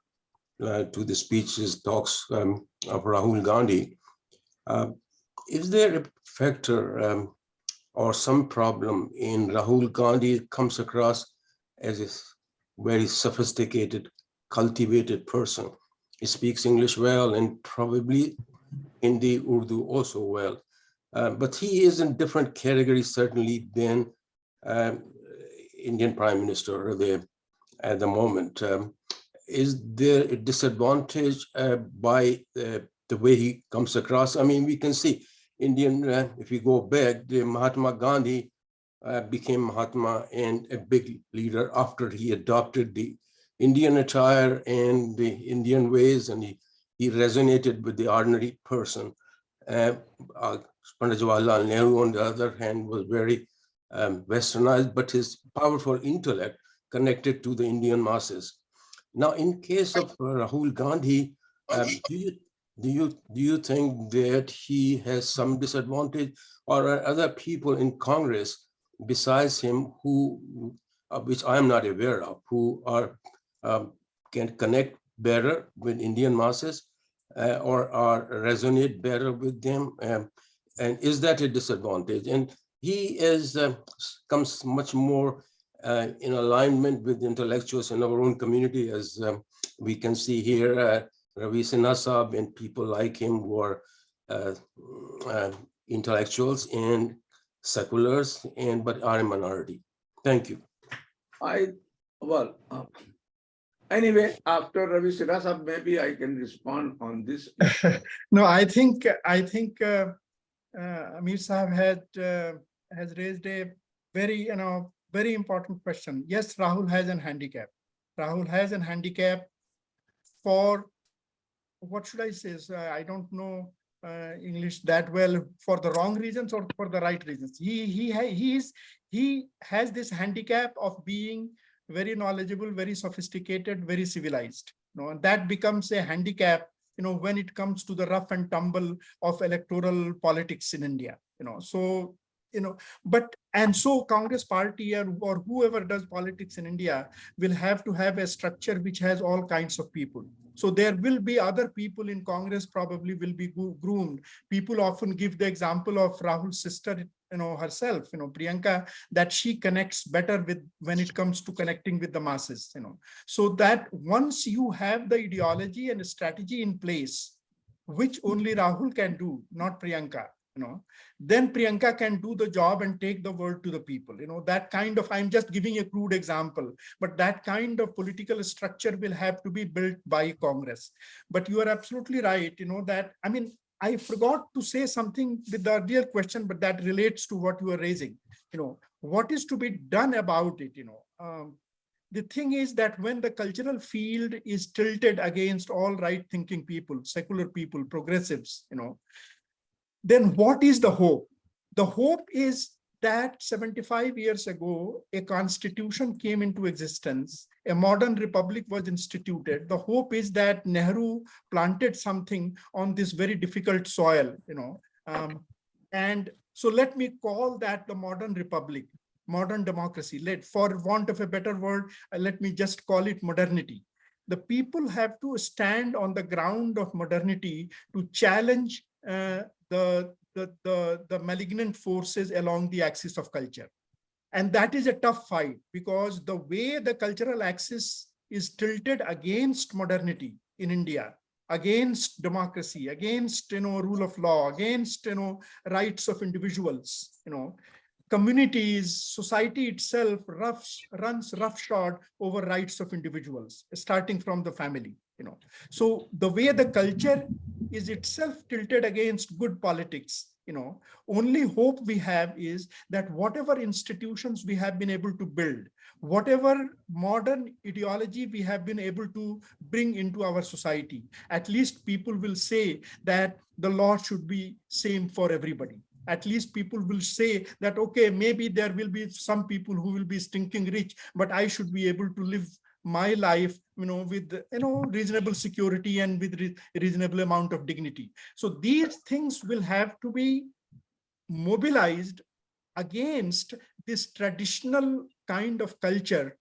to the speeches, talks of Rahul Gandhi. Is there a factor or some problem in Rahul Gandhi comes across as a very sophisticated, cultivated person. He speaks English well and probably Hindi, Urdu also well. But he is in different categories certainly than Indian Prime Minister at the moment. Is there a disadvantage by the way he comes across? I mean, we can see Indian, if we go back, the Mahatma Gandhi became Mahatma and a big leader after he adopted the Indian attire and the Indian ways, and he resonated with the ordinary person. Pandit Jawaharlal Nehru, on the other hand, was very westernized, but his powerful intellect connected to the Indian masses. Now, in case of Rahul Gandhi, do you think that he has some disadvantage, or are other people in Congress besides him who, which I am not aware of, who are can connect better with Indian masses or resonate better with them? And is that a disadvantage? And he comes much more in alignment with intellectuals in our own community, as we can see here, Ravi Sinha Sahab and people like him who are intellectuals and seculars, but are a minority. Thank you. Anyway, after Ravi Sinha Sahab, maybe I can respond on this. No, I think Amir Sahab has raised a very, very important question. Yes, Rahul has an handicap. Rahul has an handicap for, what should I say? I don't know English that well, for the wrong reasons or for the right reasons. He has this handicap of being very knowledgeable, very sophisticated, very civilized. And that becomes a handicap, when it comes to the rough and tumble of electoral politics in India. So Congress party or whoever does politics in India will have to have a structure which has all kinds of people. So there will be other people in Congress probably will be groomed. People often give the example of Rahul's sister, herself, Priyanka, that she connects better with when it comes to connecting with the masses, So that once you have the ideology and strategy in place, which only Rahul can do, not Priyanka, then Priyanka can do the job and take the word to the people. That kind of, I'm just giving a crude example, but that kind of political structure will have to be built by Congress. But you are absolutely right, that, I forgot to say something with the earlier question, but that relates to what you are raising. What is to be done about it? The thing is that when the cultural field is tilted against all right-thinking people, secular people, progressives, then what is the hope? The hope is that 75 years ago, a constitution came into existence, a modern republic was instituted. The hope is that Nehru planted something on this very difficult soil, and so let me call that the modern republic, modern democracy. For want of a better word, let me just call it modernity. The people have to stand on the ground of modernity to challenge the malignant forces along the axis of culture. And that is a tough fight, because the way the cultural axis is tilted against modernity in India, against democracy, against rule of law, against rights of individuals, communities, society itself runs roughshod over rights of individuals, starting from the family. So the way the culture is itself tilted against good politics, only hope we have is that whatever institutions we have been able to build, whatever modern ideology we have been able to bring into our society, at least people will say that the law should be same for everybody. At least people will say that, okay, maybe there will be some people who will be stinking rich, but I should be able to live my life, with reasonable security and with reasonable amount of dignity. So these things will have to be mobilized against this traditional kind of culture,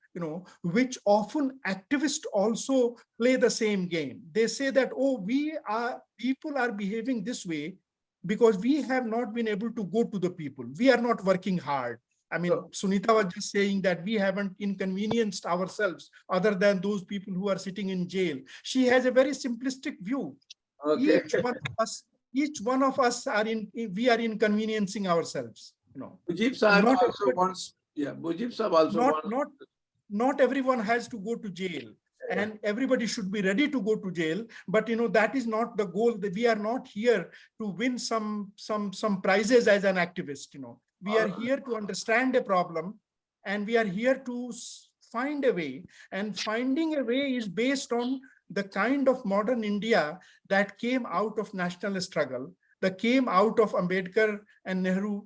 which often activists also play the same game. They say that, oh, people are behaving this way, because we have not been able to go to the people. We are not working hard. I mean, Sunita was just saying that we haven't inconvenienced ourselves other than those people who are sitting in jail. She has a very simplistic view. Okay. Each one of us we are inconveniencing ourselves. You know, Mujib Sahab not also wants. Yeah, Mujib Sahab also wants. Not everyone has to go to jail, and everybody should be ready to go to jail. But you know, that is not the goal. We are not here to win some prizes as an activist. You know, we are here to understand a problem, and we are here to find a way. And finding a way is based on the kind of modern India that came out of national struggle, that came out of Ambedkar and Nehru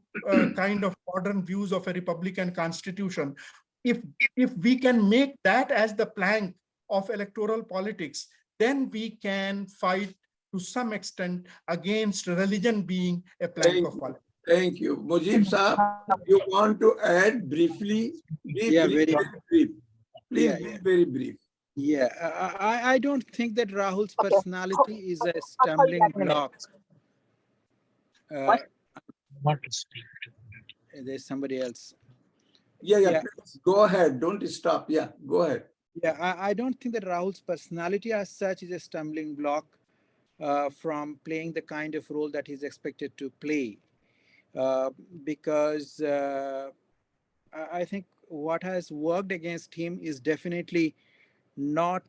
kind of modern views of a republican constitution. If we can make that as the plank of electoral politics, then we can fight to some extent against religion being a plank of politics. Thank you. Mujib Sahab, you want to add briefly? Very brief. Please be very brief. Yeah, I don't think that Rahul's personality is a stumbling block. Want to speak to. There's somebody else. Yeah. Go ahead. Don't stop. Yeah, go ahead. Yeah, I don't think that Rahul's personality as such is a stumbling block from playing the kind of role that he's expected to play. Because I think what has worked against him is definitely not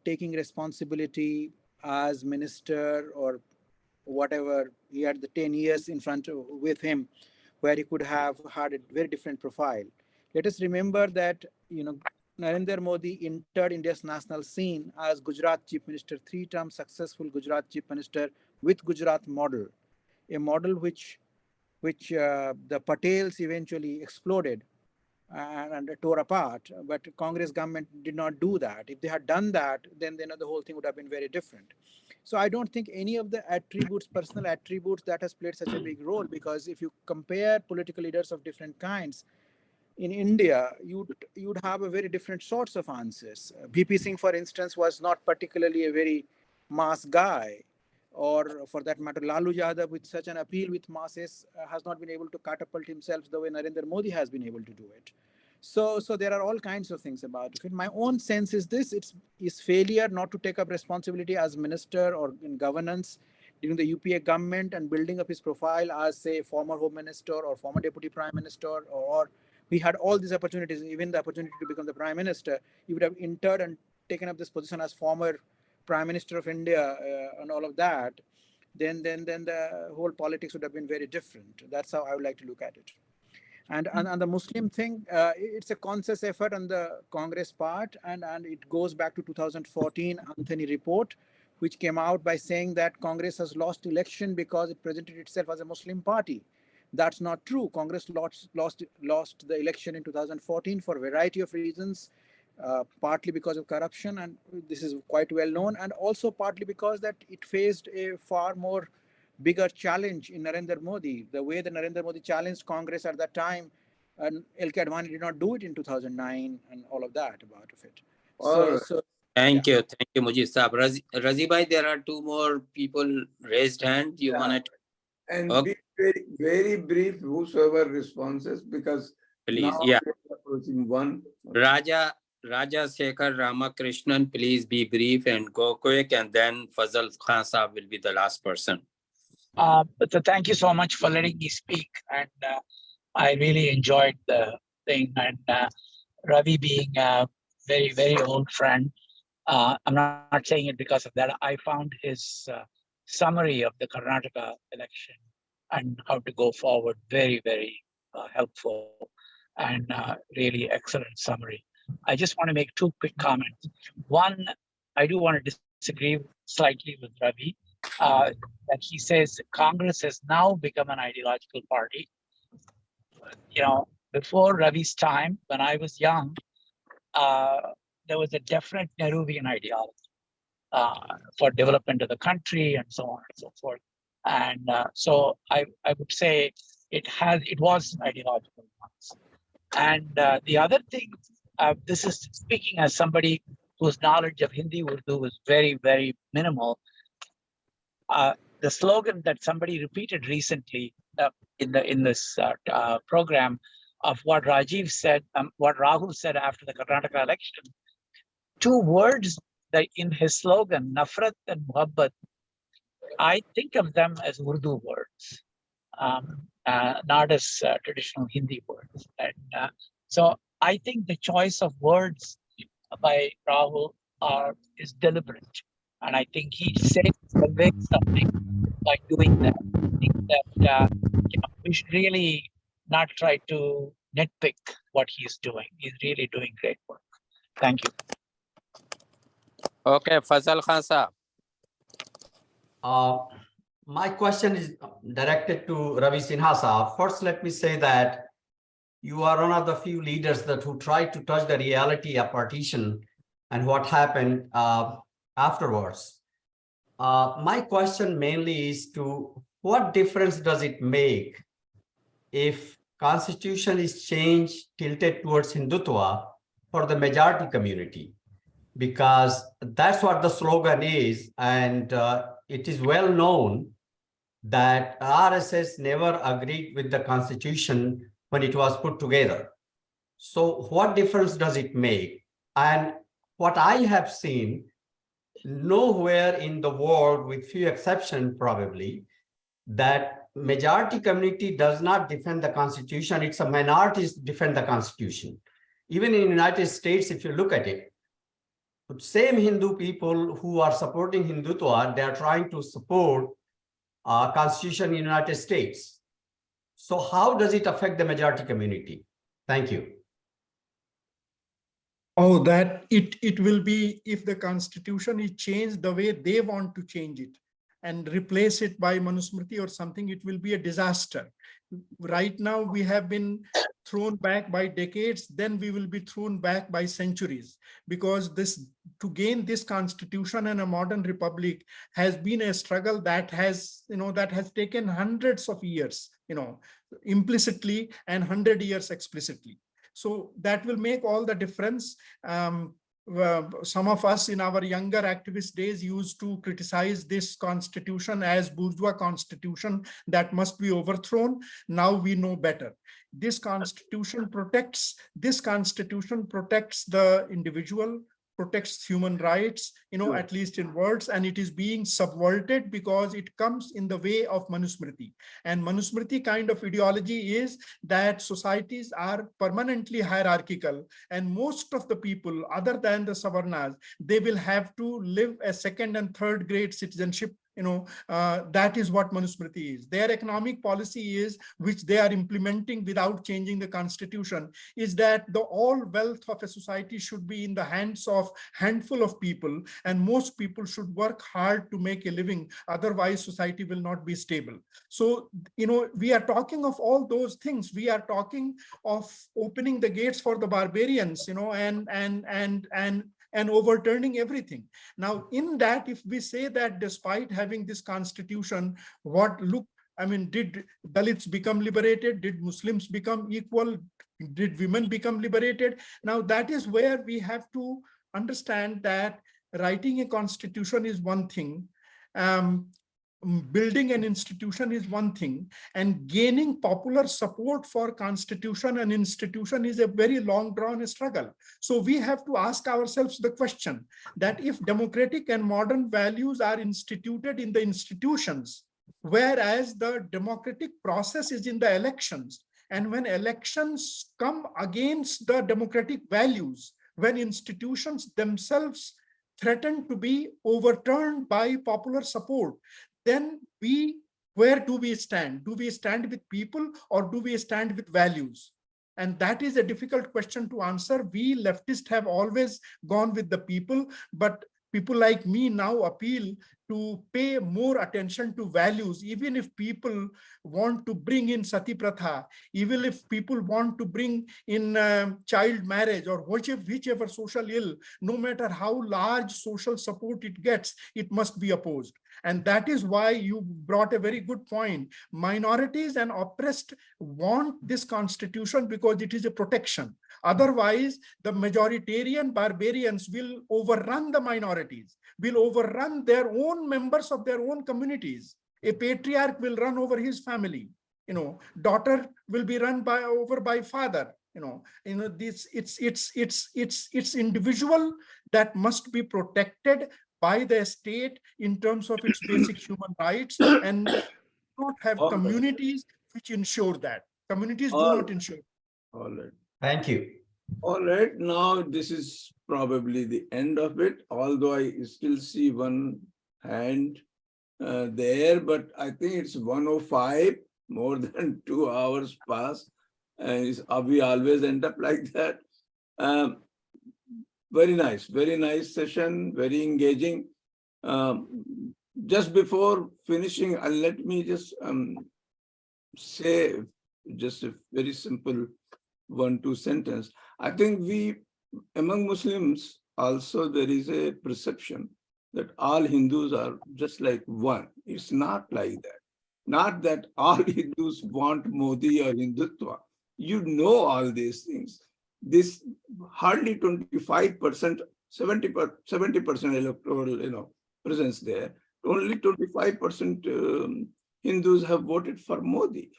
taking responsibility as minister or whatever. He had the 10 years in front with him where he could have had a very different profile. Let us remember that, you know, Narendra Modi entered India's national scene as Gujarat Chief Minister, 3-term successful Gujarat Chief Minister with Gujarat model, a model which the Patels eventually exploded and tore apart, but Congress government did not do that. If they had done that, then the whole thing would have been very different. So I don't think any of the attributes, personal attributes, that has played such a big role, because if you compare political leaders of different kinds in India, you'd have a very different sorts of answers. BP Singh, for instance, was not particularly a very mass guy, or for that matter, Lalu Yadav, with such an appeal with masses, has not been able to catapult himself the way Narendra Modi has been able to do it. So there are all kinds of things about it. My own sense is this: it's failure not to take up responsibility as minister or in governance during the UPA government and building up his profile as, say, former home minister or former deputy prime minister, or we had all these opportunities, even the opportunity to become the prime minister. He would have entered and taken up this position as former prime minister of India and all of that. Then the whole politics would have been very different. That's how I would like to look at it. And the Muslim thing, it's a conscious effort on the Congress part, and it goes back to 2014 Anthony report, which came out by saying that Congress has lost election because it presented itself as a Muslim party. That's not true. Congress lost the election in 2014 for a variety of reasons, partly because of corruption, and this is quite well known, and also partly because that it faced a far more bigger challenge in Narendra Modi. The way that Narendra Modi challenged Congress at that time, and LK Advani did not do it in 2009, and all of that about of it. Thank you, Mujib Sahab. Razi bhai, there are two more people raised hand. You wanted to... And be very, very brief, whosoever responses, because please, now yeah, we're approaching one. Raja Shekhar Ramakrishnan, please be brief and go quick, and then Fazal Khan Sahab will be the last person. But thank you so much for letting me speak, and I really enjoyed the thing. And Ravi being a very, very old friend, I'm not saying it because of that. I found his summary of the Karnataka election and how to go forward very, very helpful, and really excellent summary. I just want to make two quick comments. One, I do want to disagree slightly with Ravi. That he says Congress has now become an ideological party. You know, before Ravi's time, when I was young, there was a definite Nehruvian ideology for development of the country and so on and so forth. And so I would say it was ideological once. And the other thing, this is speaking as somebody whose knowledge of Hindi Urdu was very, very minimal. the slogan that somebody repeated recently in this program of what Rajiv said, what Rahul said after the Karnataka election. Two words that in his slogan, Nafrat and Muhabbat, I think of them as Urdu words, not as traditional Hindi words. And so I think the choice of words by Rahul is deliberate. And I think he conveyed something by doing that. I think that we should really not try to nitpick what he's doing. He's really doing great work. Thank you. Okay, Fazal Khan sir. My question is directed to Ravi Sinha Saab. First, let me say that you are one of the few leaders who tried to touch the reality of partition and what happened afterwards. My question mainly is to what difference does it make if constitution is changed, tilted towards Hindutva for the majority community? Because that's what the slogan is, and it is well known that RSS never agreed with the constitution when it was put together. So what difference does it make? And what I have seen, nowhere in the world, with few exceptions probably, that majority community does not defend the constitution. It's a minorities defend the constitution. Even in the United States, if you look at it, same Hindu people who are supporting Hindutva, they are trying to support constitution in the United States. So how does it affect the majority community? Thank you. Oh, that it will be, if the constitution is changed the way they want to change it and replace it by Manusmriti or something, it will be a disaster. Right now, we have been thrown back by decades, then we will be thrown back by centuries, because to gain this constitution and a modern republic has been a struggle that has taken hundreds of years, implicitly, and 100 years explicitly. So that will make all the difference. Some of us in our younger activist days used to criticize this constitution as bourgeois constitution that must be overthrown. Now we know better. This constitution protects the individual, protects human rights, at least in words, and it is being subverted because it comes in the way of Manusmriti. And Manusmriti kind of ideology is that societies are permanently hierarchical, and most of the people, other than the Savarnas, they will have to live a second and third grade citizenship. That is what Manusmriti is. Their economic policy is, which they are implementing without changing the constitution, is that all wealth of a society should be in the hands of handful of people, and most people should work hard to make a living. Otherwise, society will not be stable. So, we are talking of all those things. We are talking of opening the gates for the barbarians, and overturning everything. Now, in that, if we say that despite having this constitution, did Dalits become liberated? Did Muslims become equal? Did women become liberated? Now, that is where we have to understand that writing a constitution is one thing. Building an institution is one thing, and gaining popular support for constitution and institution is a very long drawn struggle. So we have to ask ourselves the question that if democratic and modern values are instituted in the institutions, whereas the democratic process is in the elections, and when elections come against the democratic values, when institutions themselves threaten to be overturned by popular support, then where do we stand? Do we stand with people, or do we stand with values? And that is a difficult question to answer. We leftists have always gone with the people, but people like me now appeal to pay more attention to values. Even if people want to bring in sati pratha, even if people want to bring in child marriage or whichever social ill, no matter how large social support it gets, it must be opposed. And that is why you brought a very good point. Minorities and oppressed want this constitution because it is a protection. Otherwise, the majoritarian barbarians will overrun the minorities, will overrun their own members of their own communities. A patriarch will run over his family. Daughter will be run over by father. This it's individual that must be protected by the state in terms of its basic human rights, and not have communities which ensure that. Communities do not ensure. All right. Thank you. All right. Now this is probably the end of it, although I still see one hand there, but I think it's 1:05, more than 2 hours past. And we always end up like that. Very nice session, very engaging. Just before finishing, let me just say just a very simple 1-2 sentence. I think among Muslims also there is a perception that all Hindus are just like one. It's not like that. Not that all Hindus want Modi or Hindutva. You know all these things. This hardly 25%, 70% electoral, presence there. Only 25% Hindus have voted for Modi.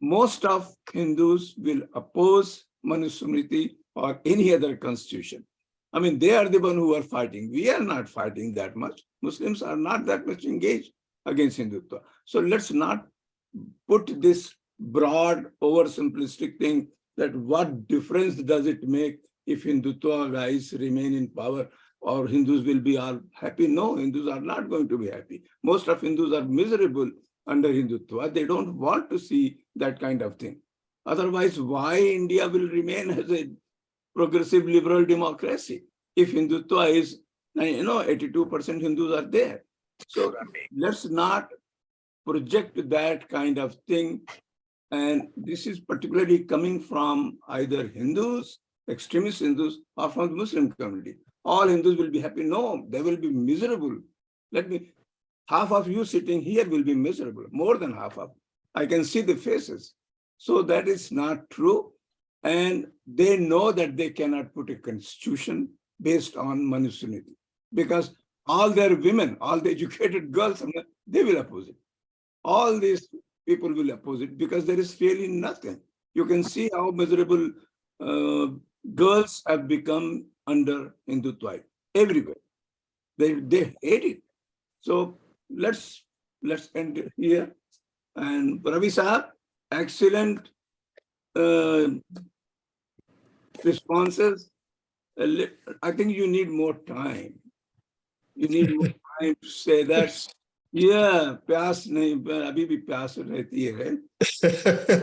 Most of Hindus will oppose Manusmriti or any other constitution. I mean, they are the one who are fighting. We are not fighting that much. Muslims are not that much engaged against Hindutva. So let's not put this broad, oversimplistic thing that what difference does it make if Hindutva guys remain in power or Hindus will be all happy. No, Hindus are not going to be happy. Most of Hindus are miserable under Hindutva. They don't want to see that kind of thing. Otherwise, why India will remain as a progressive liberal democracy if Hindutva is, 82% Hindus are there. So let's not project that kind of thing. And this is particularly coming from either Hindus, extremist Hindus, or from the Muslim community. All Hindus will be happy. No, they will be miserable. Half of you sitting here will be miserable, more than half of. I can see the faces. So that is not true. And they know that they cannot put a constitution based on Manusmriti because all their women, all the educated girls, they will oppose it. All these people will oppose it because there is really nothing. You can see how miserable girls have become under Hindutva everywhere. They hate it. So let's end it here. And Ravi Sahab, excellent responses. I think you need more time. You need more time to say that. Yeah, प्यास नहीं, अभी भी प्यास रहती है.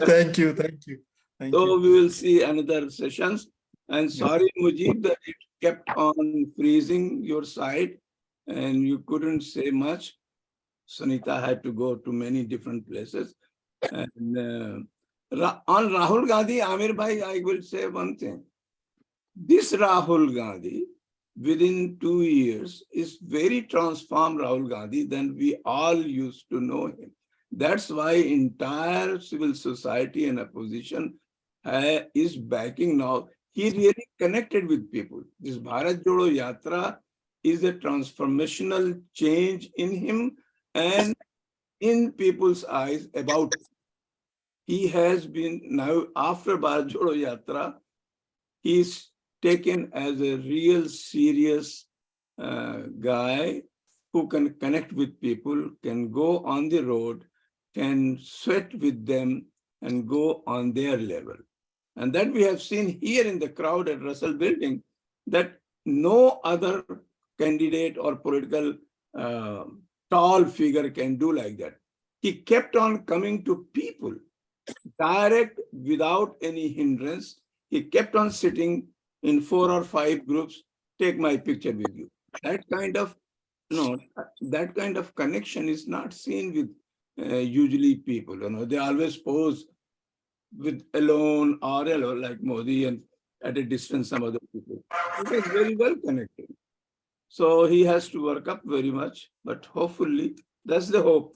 Thank you. So we will see another sessions. And sorry, Mujib, that it kept on freezing your side and you couldn't say much. Sunita had to go to many different places. And on Rahul Gandhi, Amir Bhai, I will say one thing. This Rahul Gandhi, within 2 years, is very transformed Rahul Gandhi than we all used to know him. That's why entire civil society and opposition is backing now. He really connected with people. This Bharat Jodo Yatra is a transformational change in him and in people's eyes about him. He has been now, after Bharat Jodo Yatra, he's taken as a real serious guy who can connect with people, can go on the road, can sweat with them and go on their level. And that we have seen here in the crowd at Russell Building, that no other candidate or political tall figure can do like that. He kept on coming to people, direct, without any hindrance. He kept on sitting in 4 or 5 groups, take my picture with you. That kind of connection is not seen with usually people. They always pose with alone or like Modi and at a distance some other people. He is very well connected. So he has to work up very much, but hopefully that's the hope.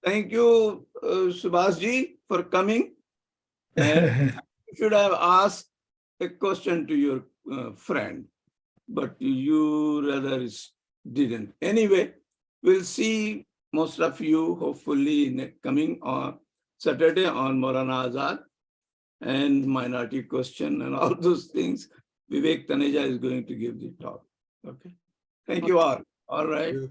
Thank you, Subhasji, for coming. And you should have asked a question to your friend, but you rather didn't. Anyway, we'll see most of you, hopefully, in coming on Saturday on Maulana Azad and minority question and all those things, Vivek Taneja is going to give the talk. Okay. Thank you all. All right.